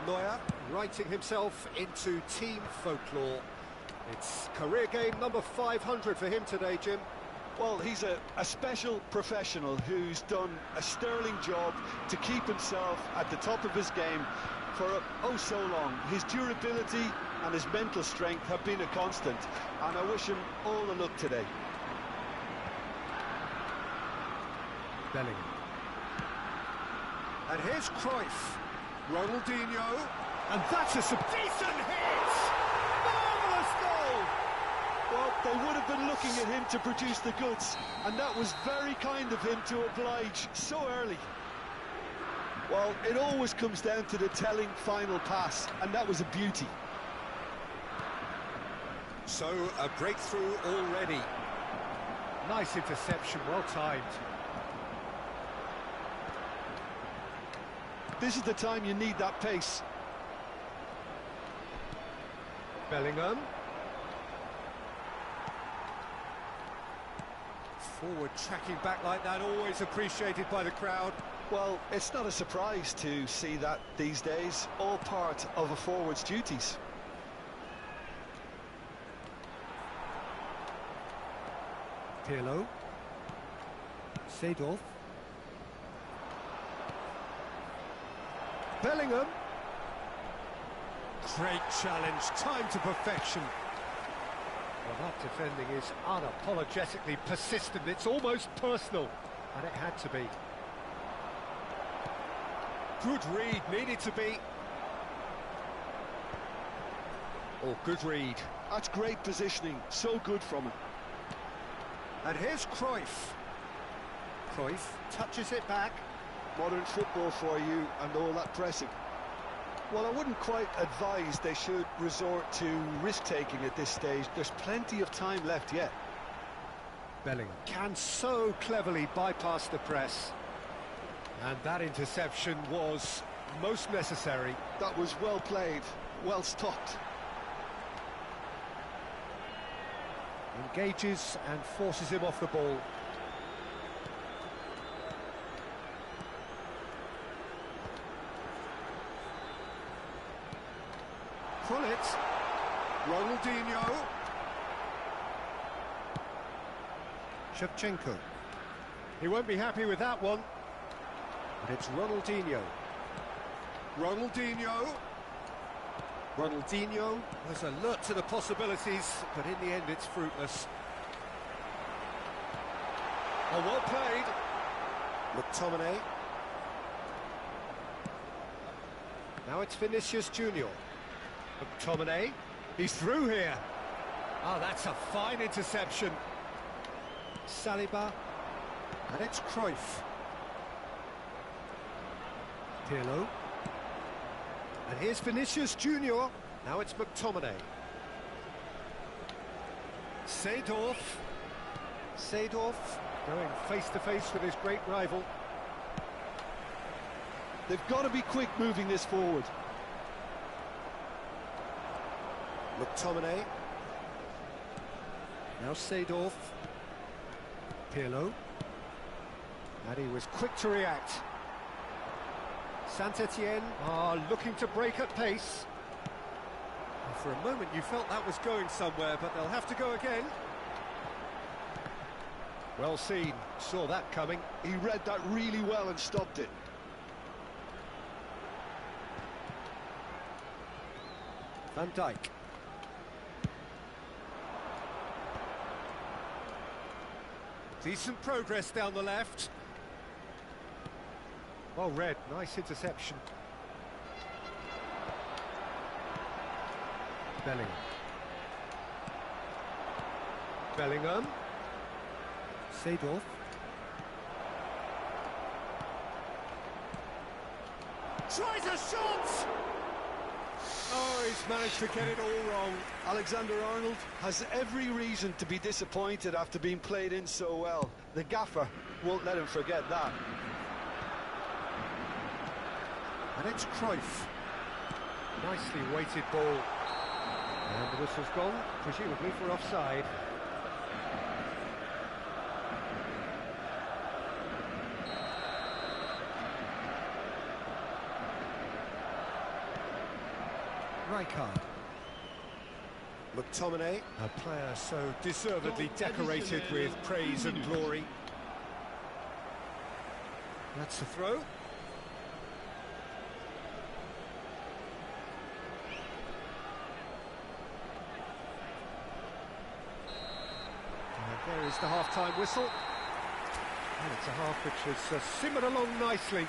Neuer writing himself into team folklore. It's career game number 500 for him today, Jim. Well, he's a special professional who's done a sterling job to keep himself at the top of his game for oh so long. His durability and his mental strength have been a constant, and I wish him all the luck today. Bellingham. And here's Cruyff. Ronaldinho. And that's a decent hit! Marvellous goal! Well, they would have been looking at him to produce the goods, and that was very kind of him to oblige so early. Well, it always comes down to the telling final pass, and that was a beauty. So, a breakthrough already. Nice interception, well timed. This is the time you need that pace. Bellingham. Forward tracking back like that, always appreciated by the crowd. Well, it's not a surprise to see that these days, all part of a forward's duties. Pirlo. Seedorf. Bellingham. Great challenge, time to perfection. Well, that defending is unapologetically persistent. It's almost personal, and it had to be. Good read, needed to be. Oh, good read. That's great positioning, so good from him. And here's Cruyff. Cruyff touches it back. Modern football for you and all that pressing. Well, I wouldn't quite advise they should resort to risk-taking at this stage. There's plenty of time left yet. Bellingham can so cleverly bypass the press. And that interception was most necessary. That was well played, well stopped. Engages and forces him off the ball. Gullit. Ronaldinho. Shevchenko. He won't be happy with that one. But it's Ronaldinho. Ronaldinho. Ronaldinho was alert to the possibilities, but in the end it's fruitless. Oh, well played. McTominay. Now it's Vinicius Junior. McTominay. He's through here. Oh, that's a fine interception. Saliba. And it's Cruyff. Pirlo. And here's Vinicius Junior. Now it's McTominay. Seedorf. Seedorf going face to face with his great rival. They've got to be quick moving this forward. McTominay. Now Seedorf. Pirlo. And he was quick to react. Saint-Etienne are looking to break at pace. And for a moment you felt that was going somewhere, but they'll have to go again. Well seen, saw that coming. He read that really well and stopped it. Van Dijk. Decent progress down the left. Well read, nice interception. Bellingham. Bellingham. Seedorf. Tries a shot! Oh, he's managed to get it all wrong. Alexander-Arnold has every reason to be disappointed after being played in so well. The gaffer won't let him forget that. And it's Cruyff. Nicely weighted ball. And the whistle's gone, presumably for offside. Rijkaard. McTominay, a player so deservedly decorated with praise and glory. That's the throw. And there is the half-time whistle. And it's a half which has simmered along nicely,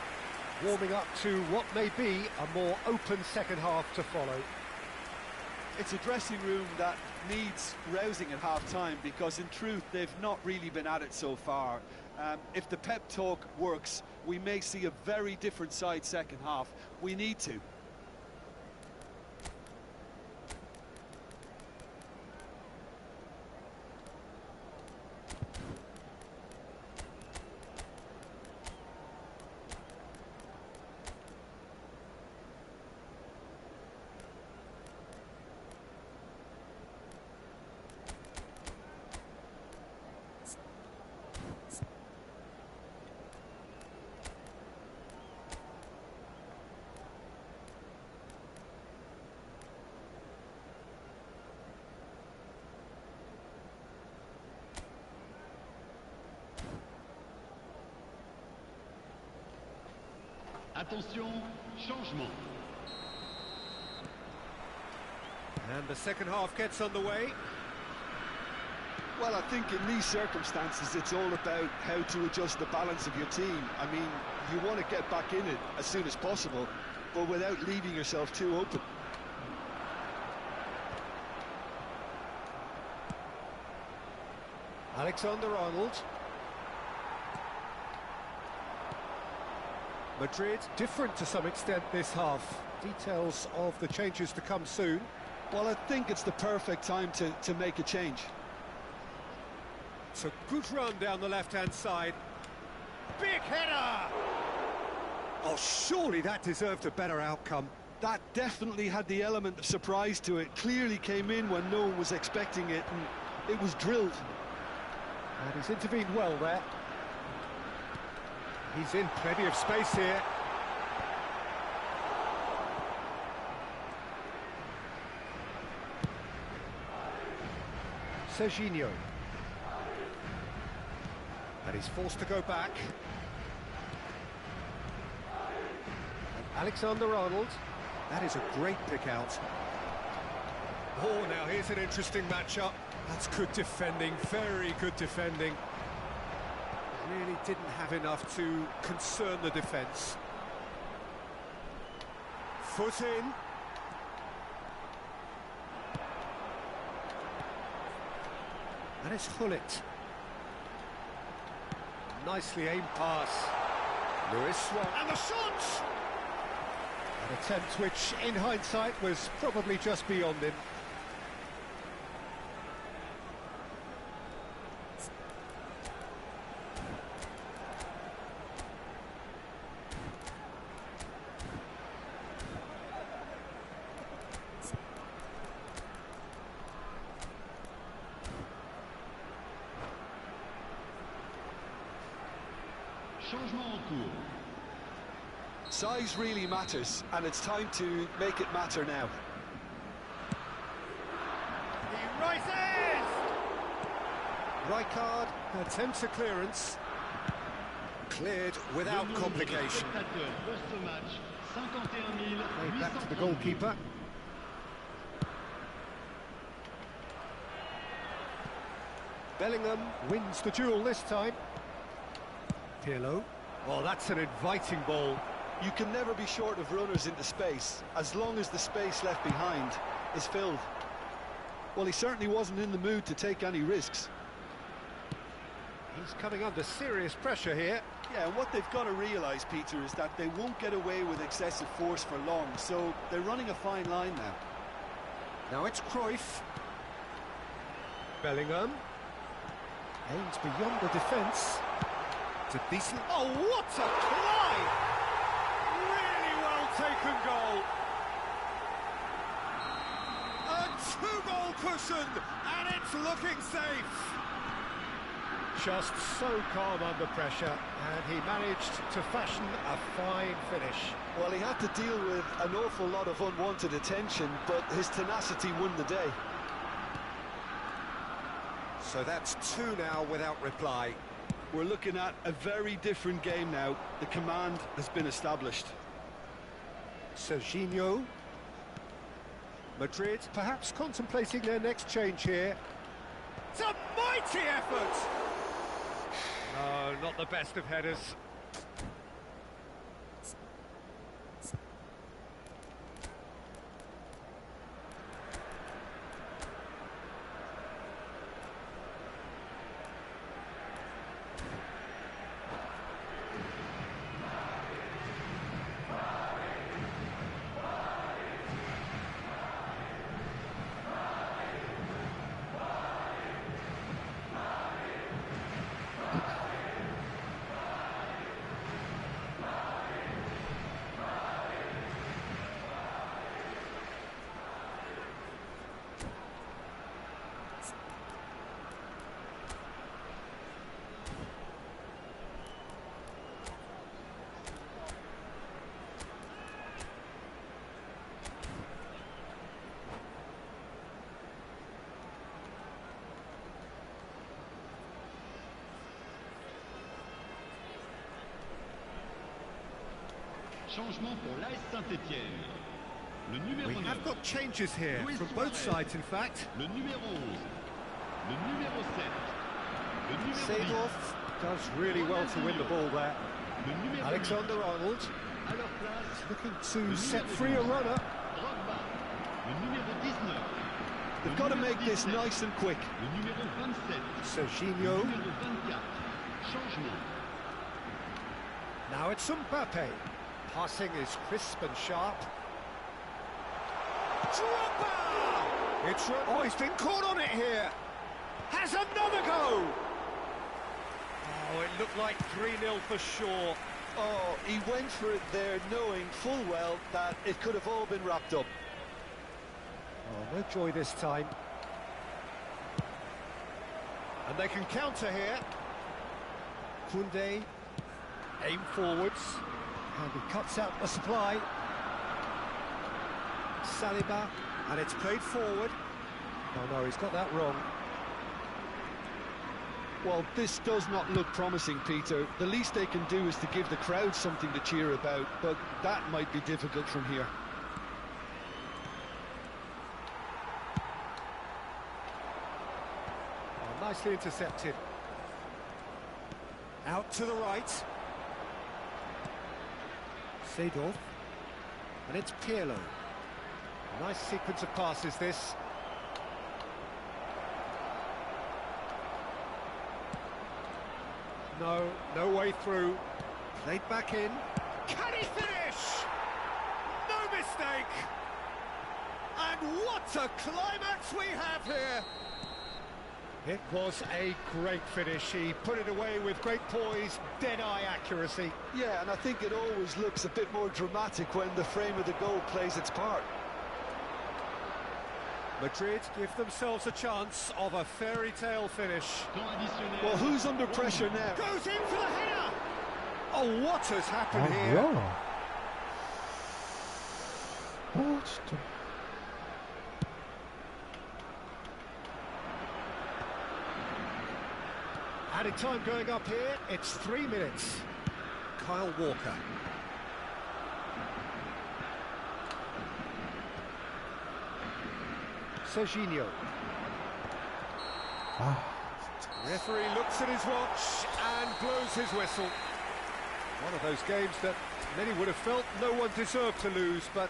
warming up to what may be a more open second half to follow. It's a dressing room that needs rousing at half-time, because in truth they've not really been at it so far. If the pep talk works, we may see a very different side second half. We need to. Attention, changement. And the second half gets underway. Well, I think in these circumstances it's all about how to adjust the balance of your team. I mean, you want to get back in it as soon as possible, but without leaving yourself too open. Alexander-Arnold. Madrid different to some extent this half. Details of the changes to come soon. Well, I think it's the perfect time to make a change. It's a good run down the left-hand side. Big header! Oh, surely that deserved a better outcome. That definitely had the element of surprise to it. Clearly came in when no one was expecting it, and it was drilled. And he's intervened well there. He's in plenty of space here. Serginho. And he's forced to go back. And Alexander-Arnold. That is a great pick out. Oh, now here's an interesting matchup. That's good defending, very good defending. Really didn't have enough to concern the defence. Foot in. And it's Hullet. Nicely aimed pass. Lewis Swan. And the shot! An attempt which, in hindsight, was probably just beyond him. Changement en cours. Size really matters, and it's time to make it matter now. He rises! Rijkaard attempts a clearance. Cleared without complication. Played back to the goalkeeper. Bellingham wins the duel this time. Pirlo. Oh, that's an inviting ball. You can never be short of runners into space, as long as the space left behind is filled. Well, he certainly wasn't in the mood to take any risks. He's coming under serious pressure here. Yeah, and what they've got to realise, Peter, is that they won't get away with excessive force for long, so they're running a fine line now. Now it's Cruyff. Bellingham. Aims beyond the defence. It's a decent... Oh, what a climb! Really well taken goal. A two-goal cushion, and it's looking safe. Just so calm under pressure, and he managed to fashion a fine finish. Well, he had to deal with an awful lot of unwanted attention, but his tenacity won the day. So that's two now without reply. We're looking at a very different game now. The command has been established. Serginho. Madrid perhaps contemplating their next change here. It's a mighty effort! No, not the best of headers. Changement pour l'AS Saint-Étienne. Le numéro 9. We have got changes here Luis from both Suarez. sides, in fact. Le numéro 11. Le numéro 7. Le numéro 10. Seedorf does really well to win the ball there. Le numéro 8. Alexander-Arnold À leur place, looking to set free a runner. Drogba. Le numéro 19. They've got to make this nice and quick. Le numéro 27. Serginho. Le numéro 24. Changement. Now it's Mbappe. Passing is crisp and sharp. Drogba! It's oh, he's been caught on it here. Has another go. Oh, it looked like 3-0 for sure. Oh, he went for it there, knowing full well that it could have all been wrapped up. Oh, no joy this time. And they can counter here. Koundé, aim forwards. And he cuts out the supply. Saliba, and it's played forward. Oh no, he's got that wrong. Well, this does not look promising, Peter. The least they can do is to give the crowd something to cheer about, but that might be difficult from here. Oh, nicely intercepted. Out to the right. Seedorf, and it's Pirlo. Nice sequence of passes, this. No way through. Played back in. Can he finish? No mistake. And what a climax we have here. It was a great finish. He put it away with great poise, dead-eye accuracy. Yeah, and I think it always looks a bit more dramatic when the frame of the goal plays its part. Madrid give themselves a chance of a fairy tale finish. Well, who's under pressure now? Goes in for the header! Oh, what has happened here? Added time going up here, it's 3 minutes. Kyle Walker. Serginho. Referee looks at his watch and blows his whistle. One of those games that many would have felt no one deserved to lose, but...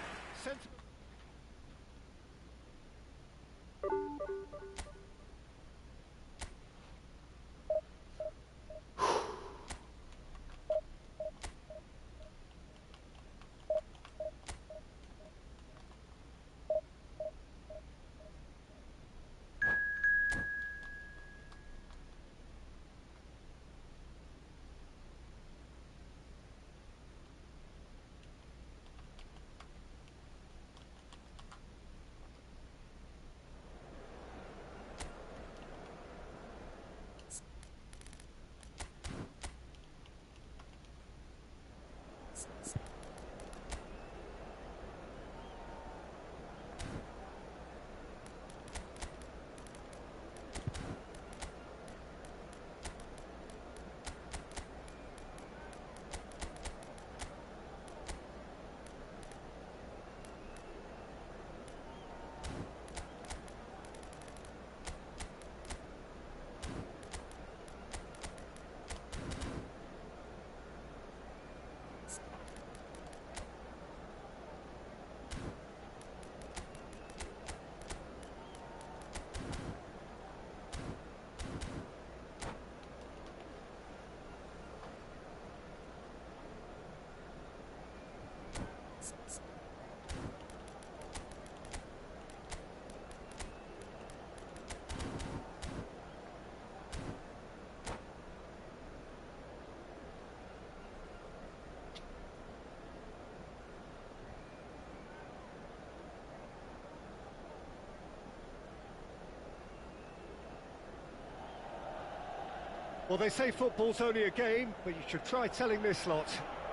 Well, they say football's only a game, but you should try telling this lot.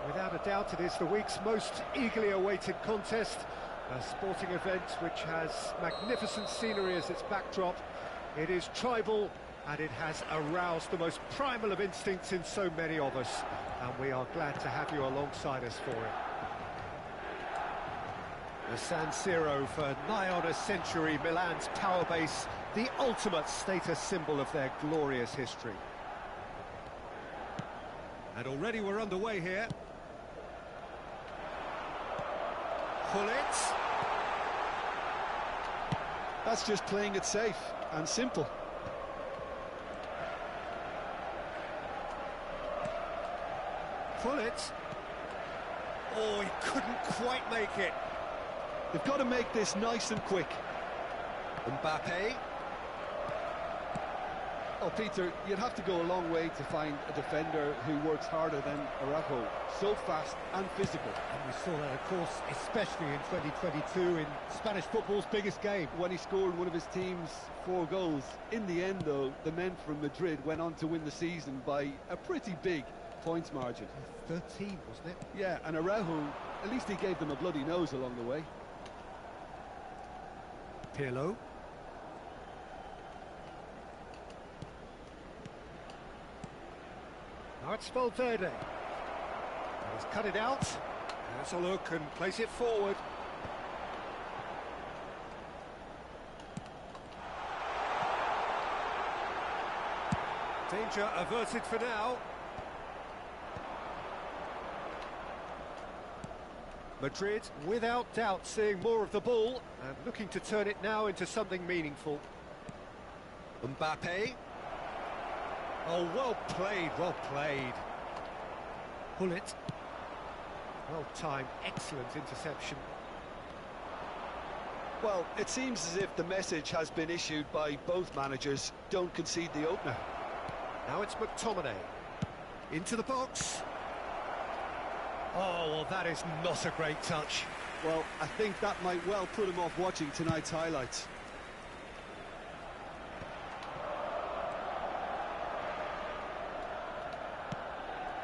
Without a doubt, it is the week's most eagerly awaited contest, a sporting event which has magnificent scenery as its backdrop. It is tribal, and it has aroused the most primal of instincts in so many of us, and we are glad to have you alongside us for it. The San Siro for nigh on a century, Milan's power base, the ultimate status symbol of their glorious history. And already we're underway here. Gullit. That's just playing it safe and simple. Gullit. Oh, he couldn't quite make it. They've got to make this nice and quick. Mbappe. Oh, Peter, you'd have to go a long way to find a defender who works harder than Araujo. So fast and physical. And we saw that, of course, especially in 2022 in Spanish football's biggest game. When he scored one of his team's 4 goals. In the end, though, the men from Madrid went on to win the season by a pretty big points margin. 13, wasn't it? Yeah, and Araujo, at least he gave them a bloody nose along the way. Pirlo. Now it's Valverde. He's cut it out. Has a look and plays it forward. Danger averted for now. Madrid, without doubt, seeing more of the ball and looking to turn it now into something meaningful. Mbappe. Oh, well played, well played. Gullit. Well timed, excellent interception. Well, it seems as if the message has been issued by both managers. Don't concede the opener. Now it's McTominay. Into the box. Oh, well, that is not a great touch. Well, I think that might well put him off watching tonight's highlights.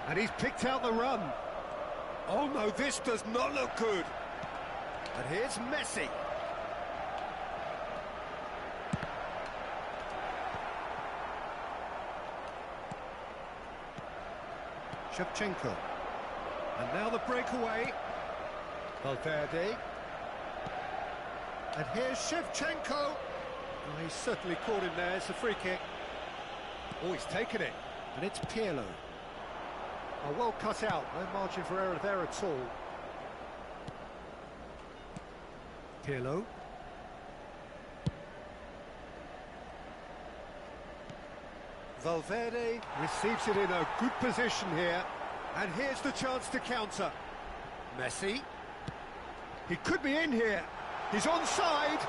And he's picked out the run. Oh no, this does not look good. And here's Messi. Shevchenko. And now the breakaway. Valverde. And here's Shevchenko. Oh, he's certainly caught him there. It's a free kick. Oh, he's taken it. And it's Pirlo. Oh, well cut out, no margin for error there at all. Pirlo. Valverde receives it in a good position here. And here's the chance to counter. Messi. He could be in here. He's onside.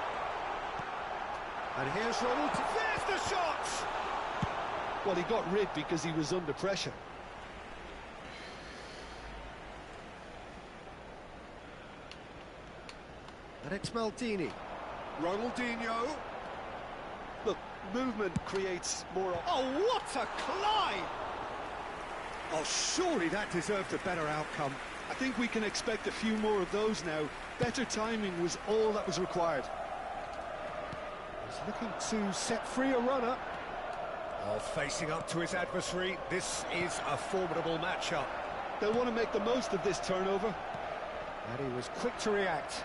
And here's Ronald. There's the shot! Well, he got rid because he was under pressure. And it's Maldini. Ronaldinho. Look, movement creates more... Oh, what a climb! Oh, surely that deserved a better outcome. I think we can expect a few more of those now. Better timing was all that was required. He's looking to set free a runner. Oh, facing up to his adversary, this is a formidable matchup. They'll want to make the most of this turnover. And he was quick to react.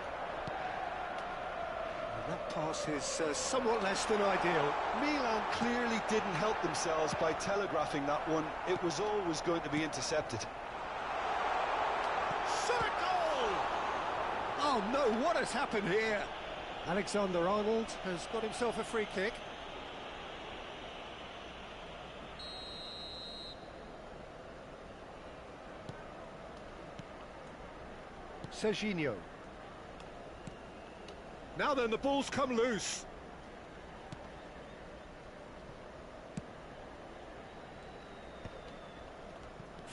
And that pass is somewhat less than ideal. Milan clearly didn't help themselves by telegraphing that one. It was always going to be intercepted. Shot a goal! Oh no, what has happened here? Alexander-Arnold has got himself a free kick. Serginho. Now then, the ball's come loose.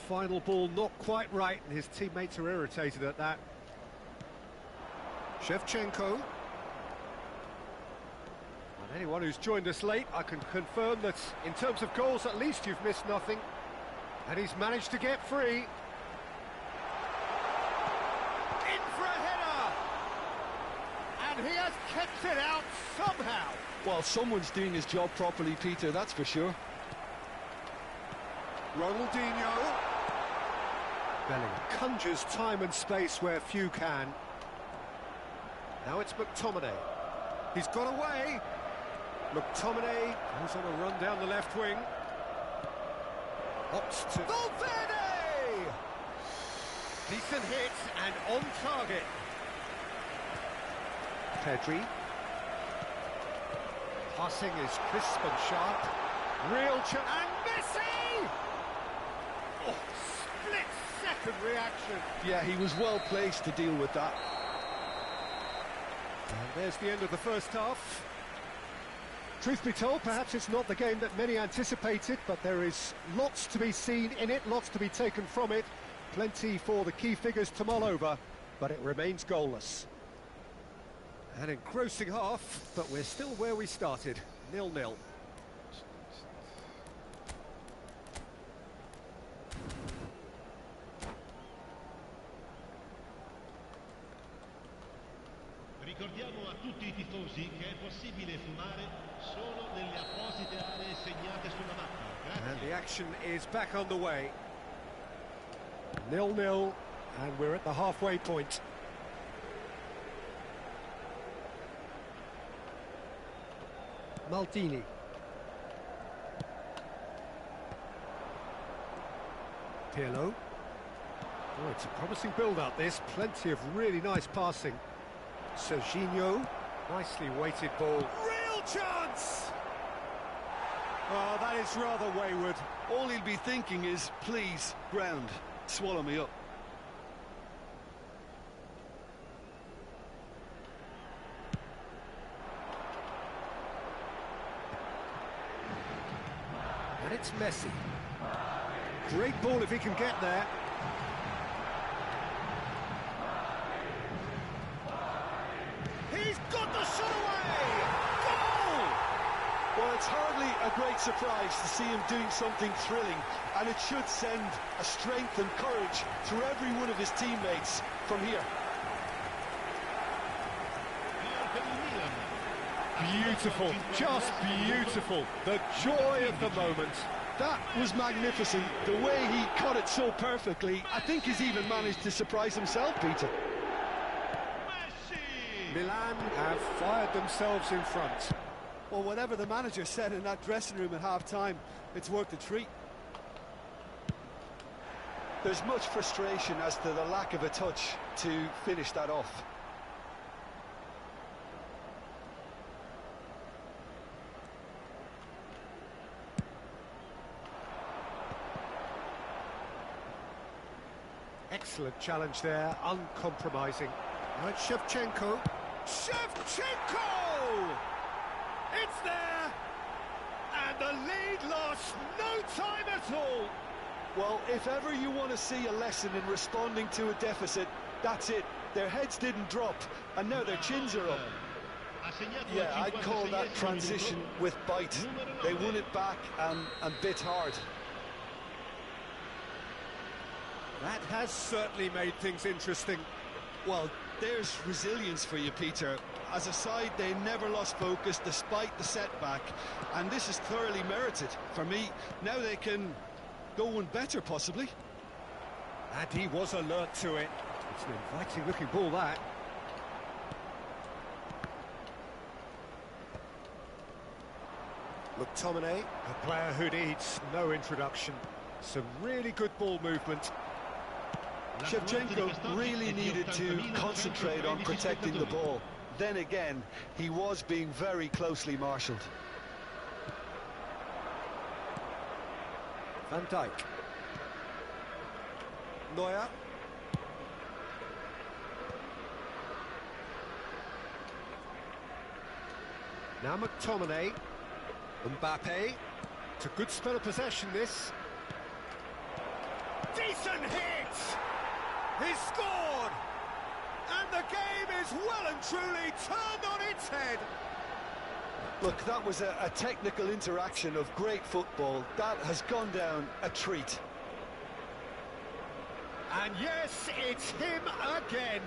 Final ball not quite right, and his teammates are irritated at that. Shevchenko. And anyone who's joined us late, I can confirm that in terms of goals, at least you've missed nothing. And he's managed to get free. And he has kept it out somehow. Well, someone's doing his job properly, Peter, that's for sure. Ronaldinho. Bellingham conjures time and space where few can. Now it's McTominay. He's got away. McTominay goes on a run down the left wing. Opts to Valverde! Decent hit and on target. Pedri. Passing is crisp and sharp. Real chance. And Messi! Oh, split-second reaction. Yeah, he was well placed to deal with that. And there's the end of the first half. Truth be told, perhaps it's not the game that many anticipated, but there is lots to be seen in it, lots to be taken from it. Plenty for the key figures to mull over, but it remains goalless. An engrossing half, but we're still where we started, 0-0. Ricordiamo a tutti i tifosi che è possibile fumare solo nelle apposite aree segnate sulla mappa. Grazie. And the action is back on the way. 0-0, and we're at the halfway point. Maldini. Pirlo. Oh, it's a promising build-up, this. Plenty of really nice passing. Serginho. Nicely weighted ball. Real chance! Oh, that is rather wayward. All he'll be thinking is, please, ground, swallow me up. And it's Messi. Great ball if he can get there. He's got the shot away! Goal! Well, it's hardly a great surprise to see him doing something thrilling, and it should send a strength and courage through every one of his teammates from here. Beautiful, just beautiful. The joy of the moment. That was magnificent. The way he cut it so perfectly, I think he's even managed to surprise himself, Peter. Milan have fired themselves in front. Well, whatever the manager said in that dressing room at half-time, it's worth a treat. There's much frustration as to the lack of a touch to finish that off. Excellent challenge there, uncompromising. Now it's Shevchenko. Shevchenko! It's there! And the lead lost no time at all! Well, if ever you want to see a lesson in responding to a deficit, that's it. Their heads didn't drop, and now their chins are up. Yeah, I'd call that transition with bite. They won it back and bit hard. That has certainly made things interesting. Well, there's resilience for you, Peter. As a side, they never lost focus despite the setback, and this is thoroughly merited. For me, now they can go one better, possibly. And he was alert to it. It's an inviting-looking ball, that. McTominay, a player who needs no introduction. Some really good ball movement. Shevchenko really needed to concentrate on protecting the ball. Then again, he was being very closely marshalled. Van Dijk. Neuer. Now McTominay. Mbappe. It's a good spell of possession, this. Decent hit! He's scored! And the game is well and truly turned on its head. Look, that was a technical interaction of great football. That has gone down a treat. And yes, it's him again.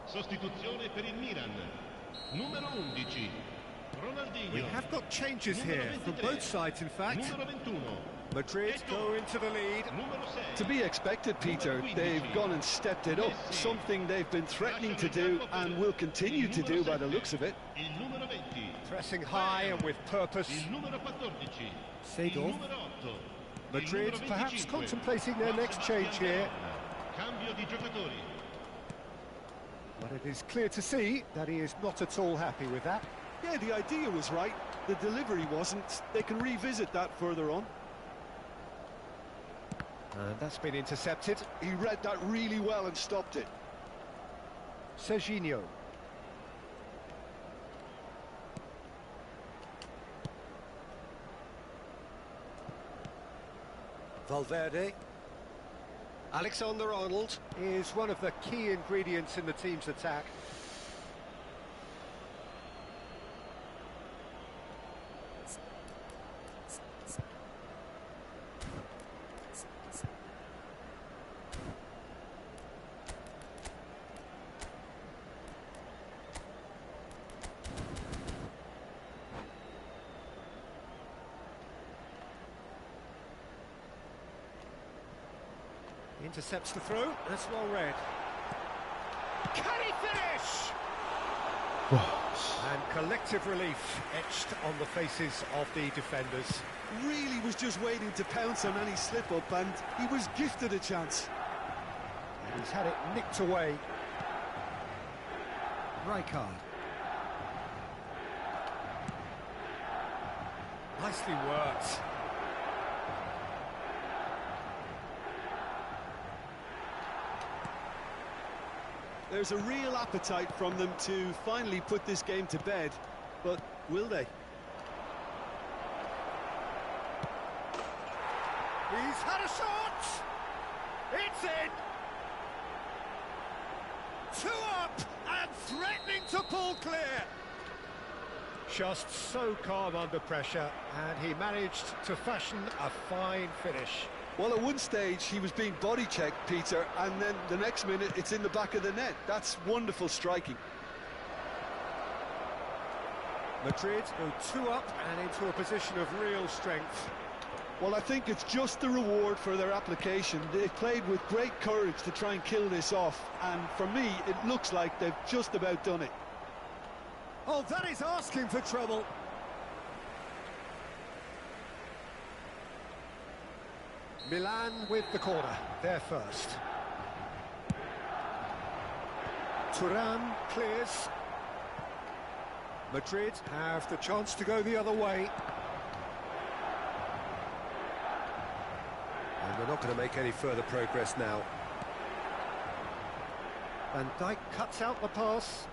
Sostituzione per il Milan. Numero 11. Ronaldinho. We have got changes here from both sides, in fact. Numero 21. Madrid go into the lead. Numero 6. To be expected, Peter. They've gone and stepped it up, something they've been threatening to do and will continue to do by the looks of it. Il numero 20. Pressing high and with purpose. Il numero 14. Seedorf. Il numero 8. Madrid perhaps contemplating their next change here. Cambio di giocatori. But it is clear to see that he is not at all happy with that. Yeah, the idea was right. The delivery wasn't. They can revisit that further on. And that's been intercepted. He read that really well and stopped it. Serginho. Valverde. Alexander-Arnold is one of the key ingredients in the team's attack. Intercepts the throw, that's well read. Can he finish? And collective relief etched on the faces of the defenders. Really was just waiting to pounce on any slip-up, and he was gifted a chance. And he's had it nicked away. Rijkaard. Nicely worked. There's a real appetite from them to finally put this game to bed, but will they? He's had a shot! It's in! 2 up and threatening to pull clear! Just so calm under pressure, and he managed to fashion a fine finish. Well, at one stage he was being body-checked, Peter, and then the next minute it's in the back of the net. That's wonderful striking. Madrid go 2 up and into a position of real strength. Well, I think it's just the reward for their application. They played with great courage to try and kill this off, and for me, it looks like they've just about done it. Oh, that is asking for trouble. Milan with the corner, there first. Thuram clears. Madrid have the chance to go the other way. And we're not going to make any further progress now. Van Dijk cuts out the pass.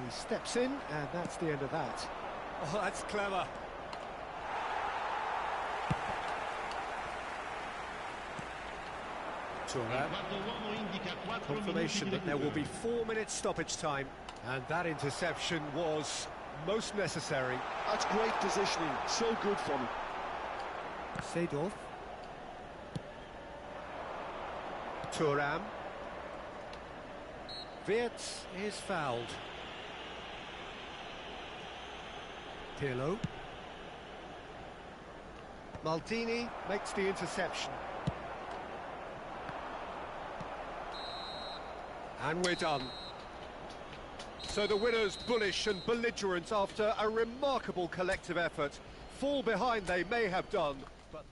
He steps in, and that's the end of that. Oh, that's clever. Confirmation that there will be 4 minutes stoppage time, and that interception was most necessary. That's great positioning, so good for him. Seedorf. Thuram. Wirtz is fouled. Pirlo. Maldini makes the interception. And we're done. So the winners bullish and belligerent after a remarkable collective effort. Fall behind they may have done, but...